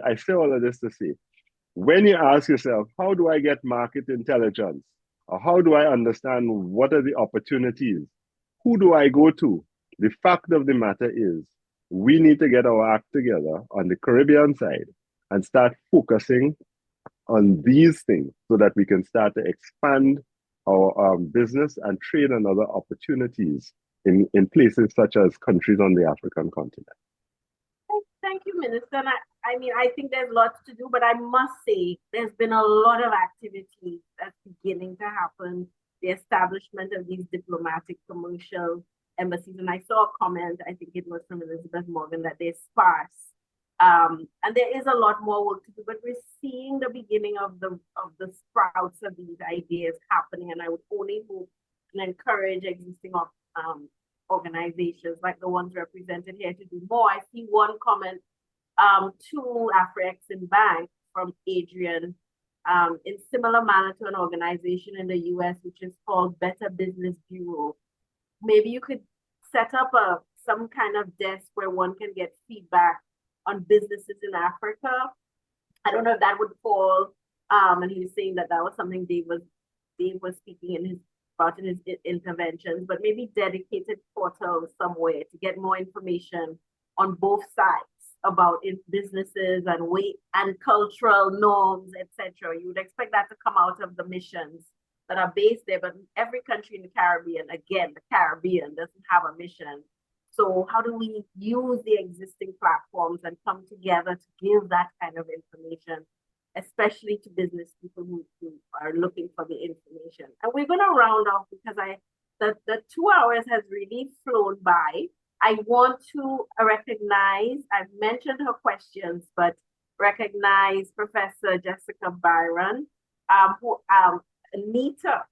I say all of this to say, when you ask yourself, how do I get market intelligence? Or how do I understand what are the opportunities? Who do I go to? The fact of the matter is, we need to get our act together on the Caribbean side and start focusing on these things so that we can start to expand our business and trade and other opportunities in places such as countries on the African continent. Thank you, Minister. And I mean, I think there's lots to do, but I must say there's been a lot of activity that's beginning to happen. The establishment of these diplomatic commercial embassies. And I saw a comment, I think it was from Elizabeth Morgan, that they're sparse. And there is a lot more work to do, but we're seeing the beginning of the sprouts of these ideas happening. And I would only hope and encourage existing organizations like the ones represented here to do more. I see one comment to Afro-Exim from Adrian in similar manner to an organization in the US, which is called Better Business Bureau. Maybe you could set up some kind of desk where one can get feedback on businesses in Africa. I don't know if that would fall. And he was saying that was something Dave was speaking about in his interventions, but maybe dedicated portals somewhere to get more information on both sides about businesses and cultural norms, etc. You would expect that to come out of the missions that are based there, but every country in the Caribbean, again, the Caribbean doesn't have a mission. So how do we use the existing platforms and come together to give that kind of information, especially to business people who are looking for the information? And we're going to round off because the 2 hours has really flown by. I want to recognize, I've mentioned her questions, but recognize Professor Jessica Byron, who Anita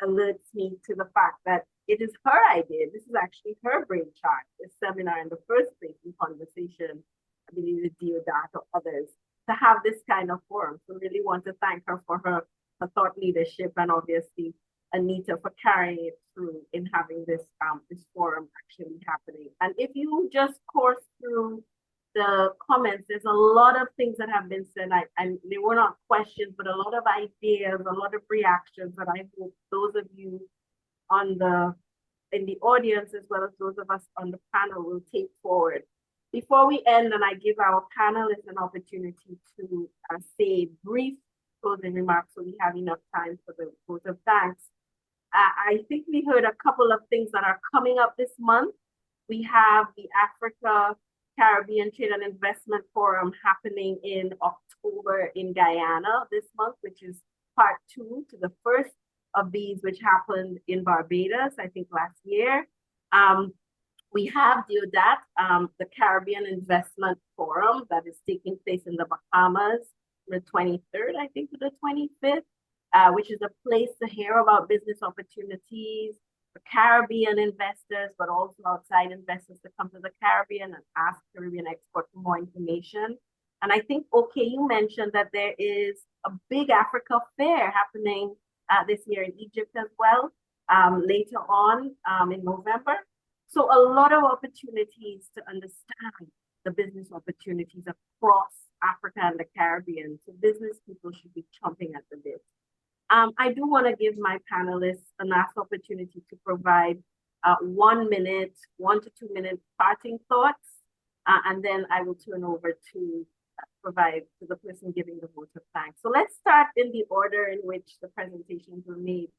alerts me to the fact that it is her idea. This is actually her brainchild, this seminar in the first place in conversation I believe the Deodat or others, to have this kind of forum. So really want to thank her for her thought leadership, and obviously Anita for carrying it through in having this this forum actually happening. And if you just course through the comments, there's a lot of things that have been said, and they were not questions, but a lot of ideas, a lot of reactions that I hope those of you on in the audience, as well as those of us on the panel, will take forward. Before we end, and I give our panelists an opportunity to say brief closing remarks so we have enough time for the vote of thanks. I think we heard a couple of things that are coming up this month. We have the Africa Caribbean Trade and Investment Forum happening in October in Guyana this month, which is part 2 to the first of these, which happened in Barbados, I think last year. We have Deodat, the Caribbean Investment Forum that is taking place in the Bahamas, the 23rd, I think, to the 25th, which is a place to hear about business opportunities for Caribbean investors, but also outside investors to come to the Caribbean and ask Caribbean Export for more information. And I think, okay, you mentioned that there is a big Africa Fair happening this year in Egypt as well, later on in November. So a lot of opportunities to understand the business opportunities across Africa and the Caribbean. So business people should be chomping at the bit. I do want to give my panelists a last opportunity to provide 1 minute, 1 to 2 minute parting thoughts, and then I will turn over to provide to the person giving the vote of thanks. So let's start in the order in which the presentations were made.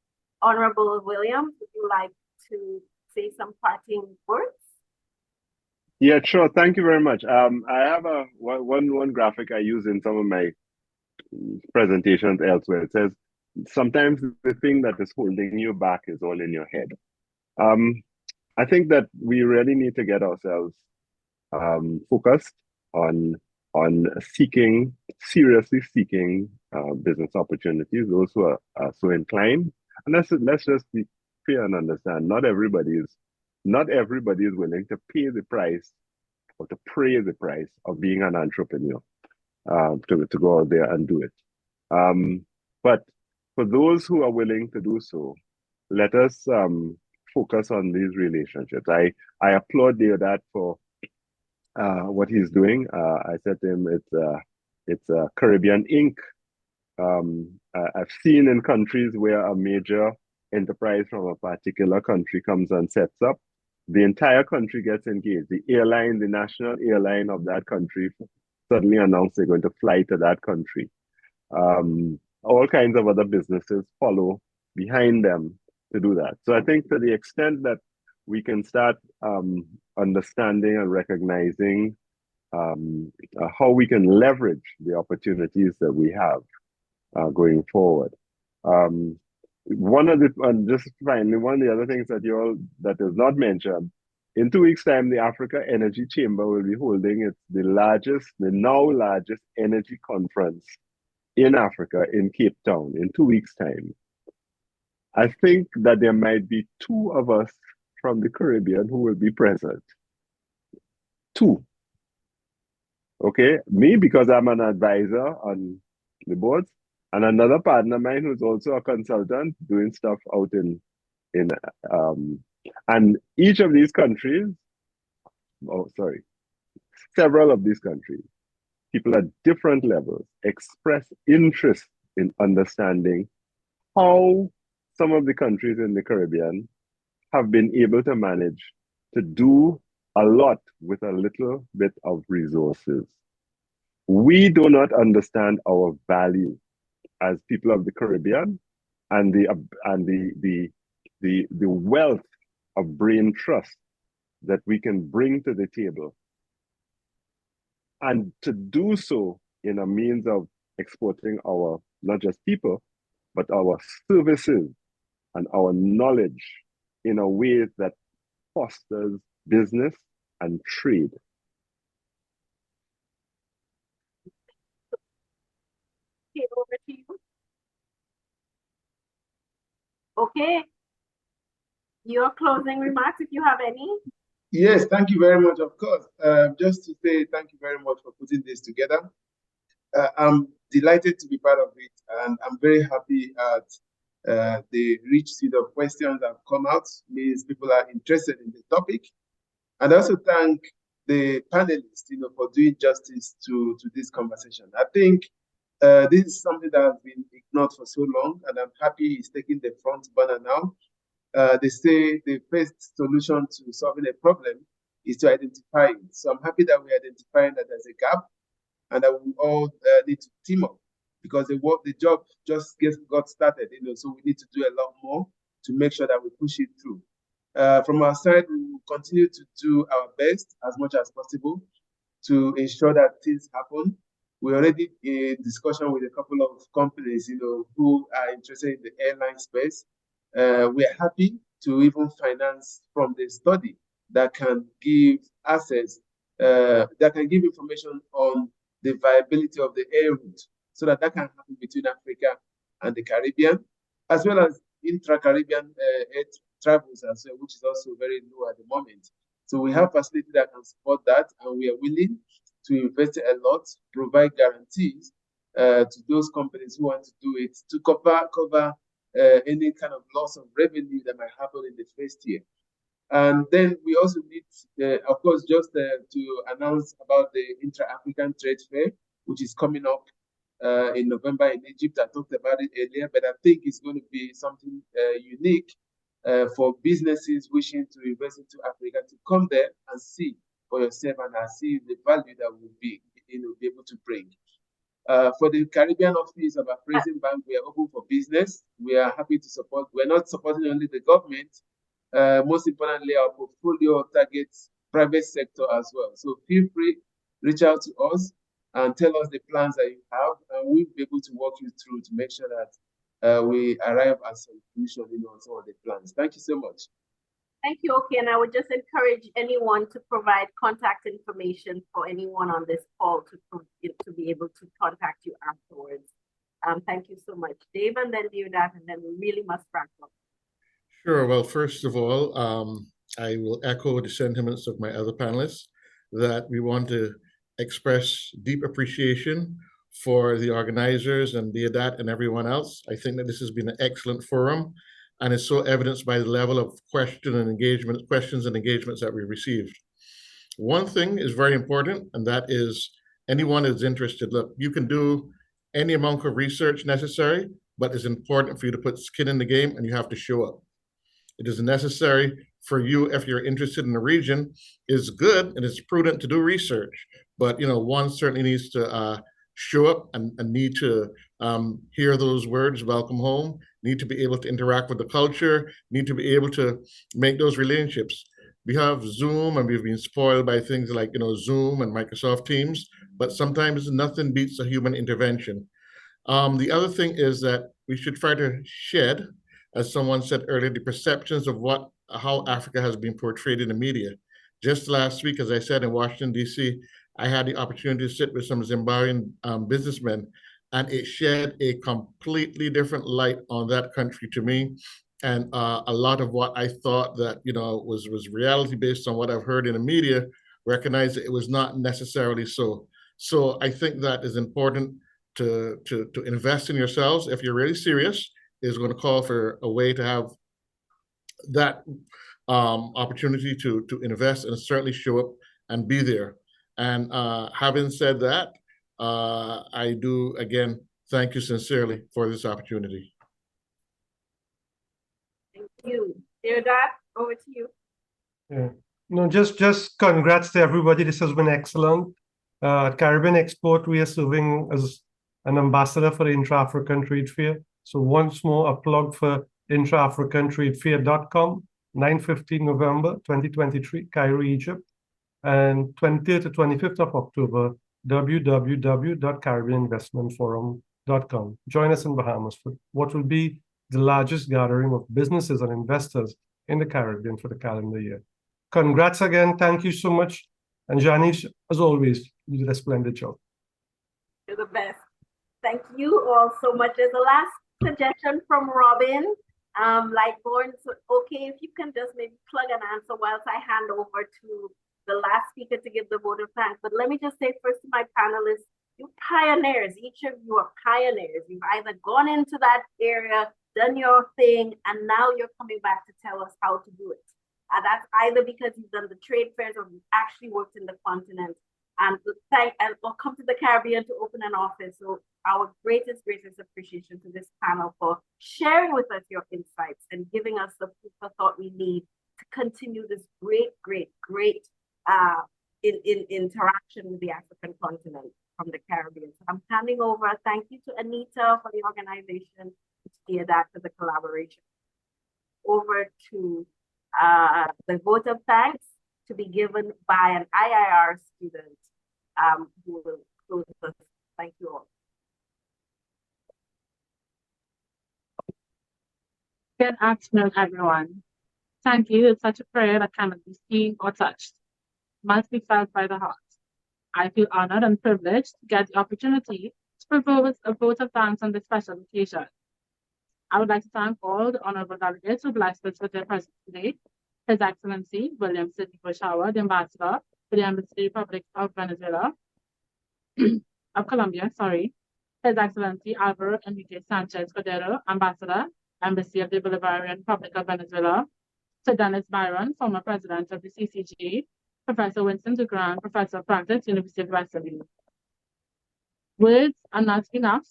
Honorable Williams, would you like to say some parting words? Yeah, sure. Thank you very much. I have one graphic I use in some of my presentations elsewhere. It says, sometimes the thing that is holding you back is all in your head. I think that we really need to get ourselves focused on seriously seeking business opportunities, those who are so inclined. And let's just be clear and understand, not everybody is willing to pay the price or to pay the price of being an entrepreneur, to go out there and do it. But for those who are willing to do so, let us focus on these relationships. I applaud Deodat for what he's doing. I said to him, it's Caribbean Inc. I've seen in countries where a major enterprise from a particular country comes and sets up, the entire country gets engaged. The airline, the national airline of that country suddenly announced they're going to fly to that country. All kinds of other businesses follow behind them to do that. So I think to the extent that we can start understanding and recognizing how we can leverage the opportunities that we have going forward. One of the other things that is not mentioned, in 2 weeks' time, the Africa Energy Chamber will be holding the now largest energy conference in Africa in Cape Town in 2 weeks' time. I think that there might be 2 of us from the Caribbean who will be present. 2. Okay, me because I'm an advisor on the boards, and another partner of mine who's also a consultant doing stuff out in and each of these countries, several of these countries, people at different levels express interest in understanding how some of the countries in the Caribbean have been able to manage to do a lot with a little bit of resources. We do not understand our value as people of the Caribbean and the wealth of brain trust that we can bring to the table. And to do so in a means of exporting our, not just people, but our services and our knowledge in a way that fosters business and trade. Okay, over to you. Okay. Your closing remarks, if you have any. Yes, thank you very much, of course. Just to say thank you very much for putting this together. I'm delighted to be part of it, and I'm very happy at the rich seed of questions that have come out. Means people are interested in the topic. And I also thank the panelists, for doing justice to this conversation. I think this is something that has been ignored for so long, and I'm happy it's taking the front burner now. They say the first solution to solving a problem is to identify it. So I'm happy that we're identifying that there's a gap and that we all need to team up because the job just got started, so we need to do a lot more to make sure that we push it through. From our side, we will continue to do our best as much as possible to ensure that things happen. We're already in discussion with a couple of companies, who are interested in the airline space. We're happy to even finance from the study that can give access, that can give information on the viability of the air route so that can happen between Africa and the Caribbean, as well as intra-Caribbean air travels as well, which is also very low at the moment. So we have facility that can support that, and we are willing to invest a lot, provide guarantees to those companies who want to do it to cover any kind of loss of revenue that might happen in the first year. And then we also need, of course, just to announce about the Intra-African Trade Fair, which is coming up in November in Egypt. I talked about it earlier, but I think it's going to be something unique for businesses wishing to invest into Africa to come there and see for yourself and see the value that will be able to bring. For the Caribbean office of Appraising Bank, we are open for business. We are happy to support. We're not supporting only the government. Most importantly, our portfolio targets private sector as well. So feel free, reach out to us and tell us the plans that you have, and we'll be able to walk you through to make sure that we arrive at some solution on some of the plans. Thank you so much. Thank you, okay. And I would just encourage anyone to provide contact information for anyone on this call to be able to contact you afterwards. Thank you so much, Dave, and then Deodat, and then we really must wrap up. Sure. Well, first of all, I will echo the sentiments of my other panelists that we want to express deep appreciation for the organizers and Deodat and everyone else. I think that this has been an excellent forum, and it's so evidenced by the level of questions and engagements that we received. One thing is very important, and that is anyone who's interested, look, you can do any amount of research necessary, but it's important for you to put skin in the game and you have to show up. It is necessary for you, if you're interested in the region, is good and it's prudent to do research, but one certainly needs to show up and need to hear those words, welcome home, need to be able to interact with the culture, need to be able to make those relationships. We have Zoom and we've been spoiled by things like Zoom and Microsoft Teams, but sometimes nothing beats a human intervention. The other thing is that we should try to shed, as someone said earlier, the perceptions of how Africa has been portrayed in the media. Just last week, as I said, in Washington, D.C., I had the opportunity to sit with some Zimbabwean businessmen, and it shed a completely different light on that country to me. And a lot of what I thought that was reality based on what I've heard in the media, recognized that it was not necessarily so. So I think that is important to invest in yourselves. If you're really serious, is going to call for a way to have that opportunity to invest and certainly show up and be there. And having said that, I do again thank you sincerely for this opportunity. Thank you. Deodat, over to you. Yeah. No, just congrats to everybody. This has been excellent. At Caribbean Export, we are serving as an ambassador for the Intra-African Trade Fair. So once more, a plug for intraafricantradefair.com, 9-15 November 2023, Cairo, Egypt, and 20th to 25th of October, www.caribbeaninvestmentforum.com. Join us in Bahamas for what will be the largest gathering of businesses and investors in the Caribbean for the calendar year. Congrats again. Thank you so much. And Janice, as always, you did a splendid job. You're the best. Thank you all so much. There's a last suggestion from Robin. Lightborn, so okay, if you can just maybe plug an answer whilst I hand over to the last speaker to give the vote of thanks. But let me just say first to my panelists, you pioneers, each of you are pioneers. You've either gone into that area, done your thing, and now you're coming back to tell us how to do it. That's either because you've done the trade fairs or you've actually worked in the continent and or come to the Caribbean to open an office. So our greatest appreciation to this panel for sharing with us your insights and giving us the food for thought we need to continue this great interaction with the African continent from the Caribbean. So I'm handing over. Thank you to Anita for the organization, to Deodat for the collaboration. Over to the vote of thanks to be given by an IIR student who will close us. Thank you all. Good afternoon, everyone. Thank you. It's such a prayer that cannot be seen or touched, must be felt by the heart. I feel honored and privileged to get the opportunity to propose a vote of thanks on this special occasion. I would like to thank all the honorable delegates who blessed us with their presence today. His Excellency William Sidney Bush Howard, the Ambassador for the Embassy Republic of Venezuela, of Colombia, sorry. His Excellency Alvaro Enrique Sanchez Cordero, Ambassador, Embassy of the Bolivarian Republic of Venezuela, Sir Dennis Byron, former President of the CCG, Professor Winston Dugrand, Professor of Practice, University of West Indies. Words are not enough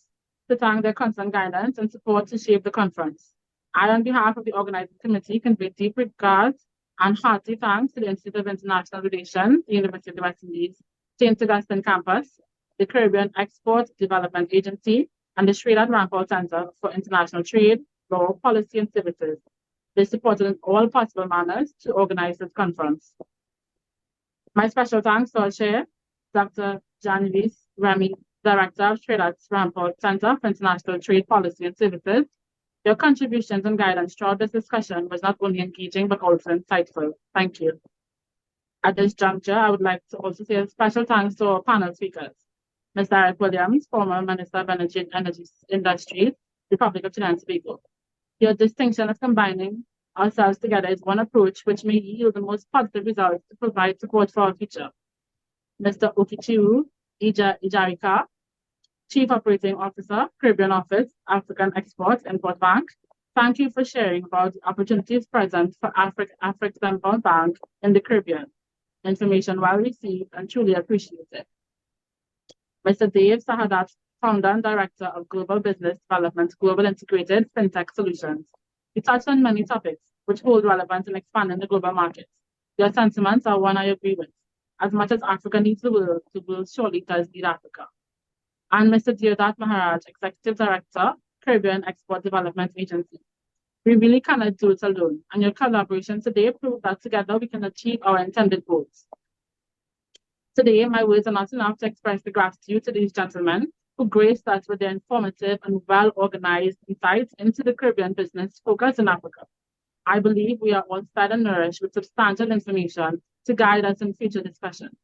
to thank their constant guidance and support to shape the conference. I, on behalf of the organizing committee, convey deep regards and hearty thanks to the Institute of International Relations, the University of the West Indies, St. Augustine Campus, the Caribbean Export Development Agency, and the Srinath Rampal Center for International Trade, Law, Policy, and Services. They supported in all possible manners to organize this conference. My special thanks to our chair, Dr. Janice Remy, Director of Srinath Rampal Center for International Trade, Policy, and Services. Your contributions and guidance throughout this discussion was not only engaging, but also insightful. Thank you. At this juncture, I would like to also say a special thanks to our panel speakers. Mr. Eric Williams, former Minister of Energy and Energy Industries, Republic of Trinidad and Tobago. Your distinction of combining ourselves together is one approach which may yield the most positive results to provide support for our future. Mr. Okichiru Ijarika, Chief Operating Officer, Caribbean Office, African Export Import Bank. Thank you for sharing about the opportunities present for Afreximbank Bank in the Caribbean. Information well received and truly appreciated. Mr. Dave Sahadat, Founder and Director of Global Business Development, Global Integrated FinTech Solutions. He touched on many topics which hold relevance in expanding the global markets. Your sentiments are one I agree with. As much as Africa needs the world surely does need Africa. And Mr. Deodat Maharaj, Executive Director, Caribbean Export Development Agency. We really cannot do it alone, and your collaboration today proved that together we can achieve our intended goals. Today, my words are not enough to express the gratitude to these gentlemen who graced us with their informative and well-organized insights into the Caribbean business focus in Africa. I believe we are all fed and nourished with substantial information to guide us in future discussions.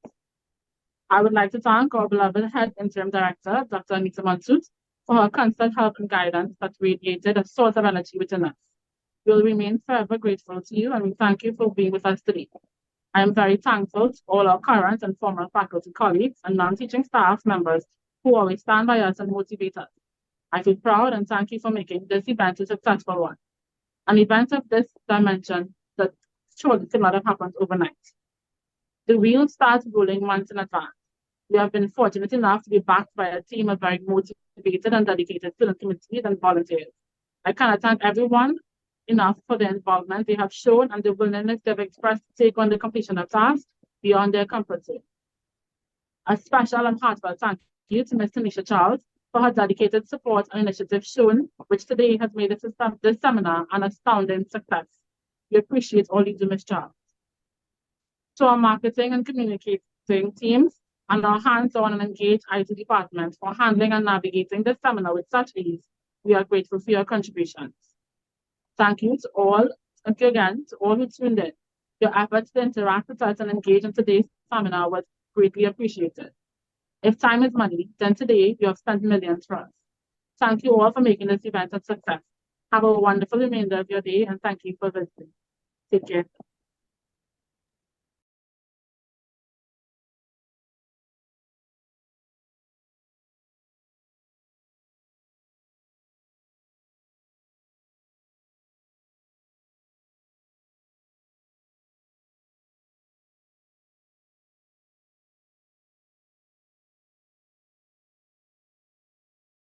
I would like to thank our beloved Head Interim Director, Dr. Anita Monsoot, for her constant help and guidance that radiated a source of energy within us. We will remain forever grateful to you, and we thank you for being with us today. I am very thankful to all our current and former faculty colleagues and non-teaching staff members who always stand by us and motivate us. I feel proud and thank you for making this event a successful one. An event of this dimension that surely could not have happened overnight. The wheels start rolling months in advance. We have been fortunate enough to be backed by a team of very motivated and dedicated student committees and volunteers. I cannot thank everyone enough for their involvement they have shown and the willingness they have expressed to take on the completion of tasks beyond their comfort zone. A special and heartfelt thank you to Ms. Tanisha Charles for her dedicated support and initiative shown, which today has made this seminar an astounding success. We appreciate all you do, Ms. Charles. To our marketing and communicating teams and our hands-on and engaged IT department for handling and navigating this seminar with such ease, we are grateful for your contributions. Thank you again to all who tuned in. Your efforts to interact with us and engage in today's seminar was greatly appreciated. If time is money, then today you have spent millions for us. Thank you all for making this event a success. Have a wonderful remainder of your day, and thank you for visiting. Take care.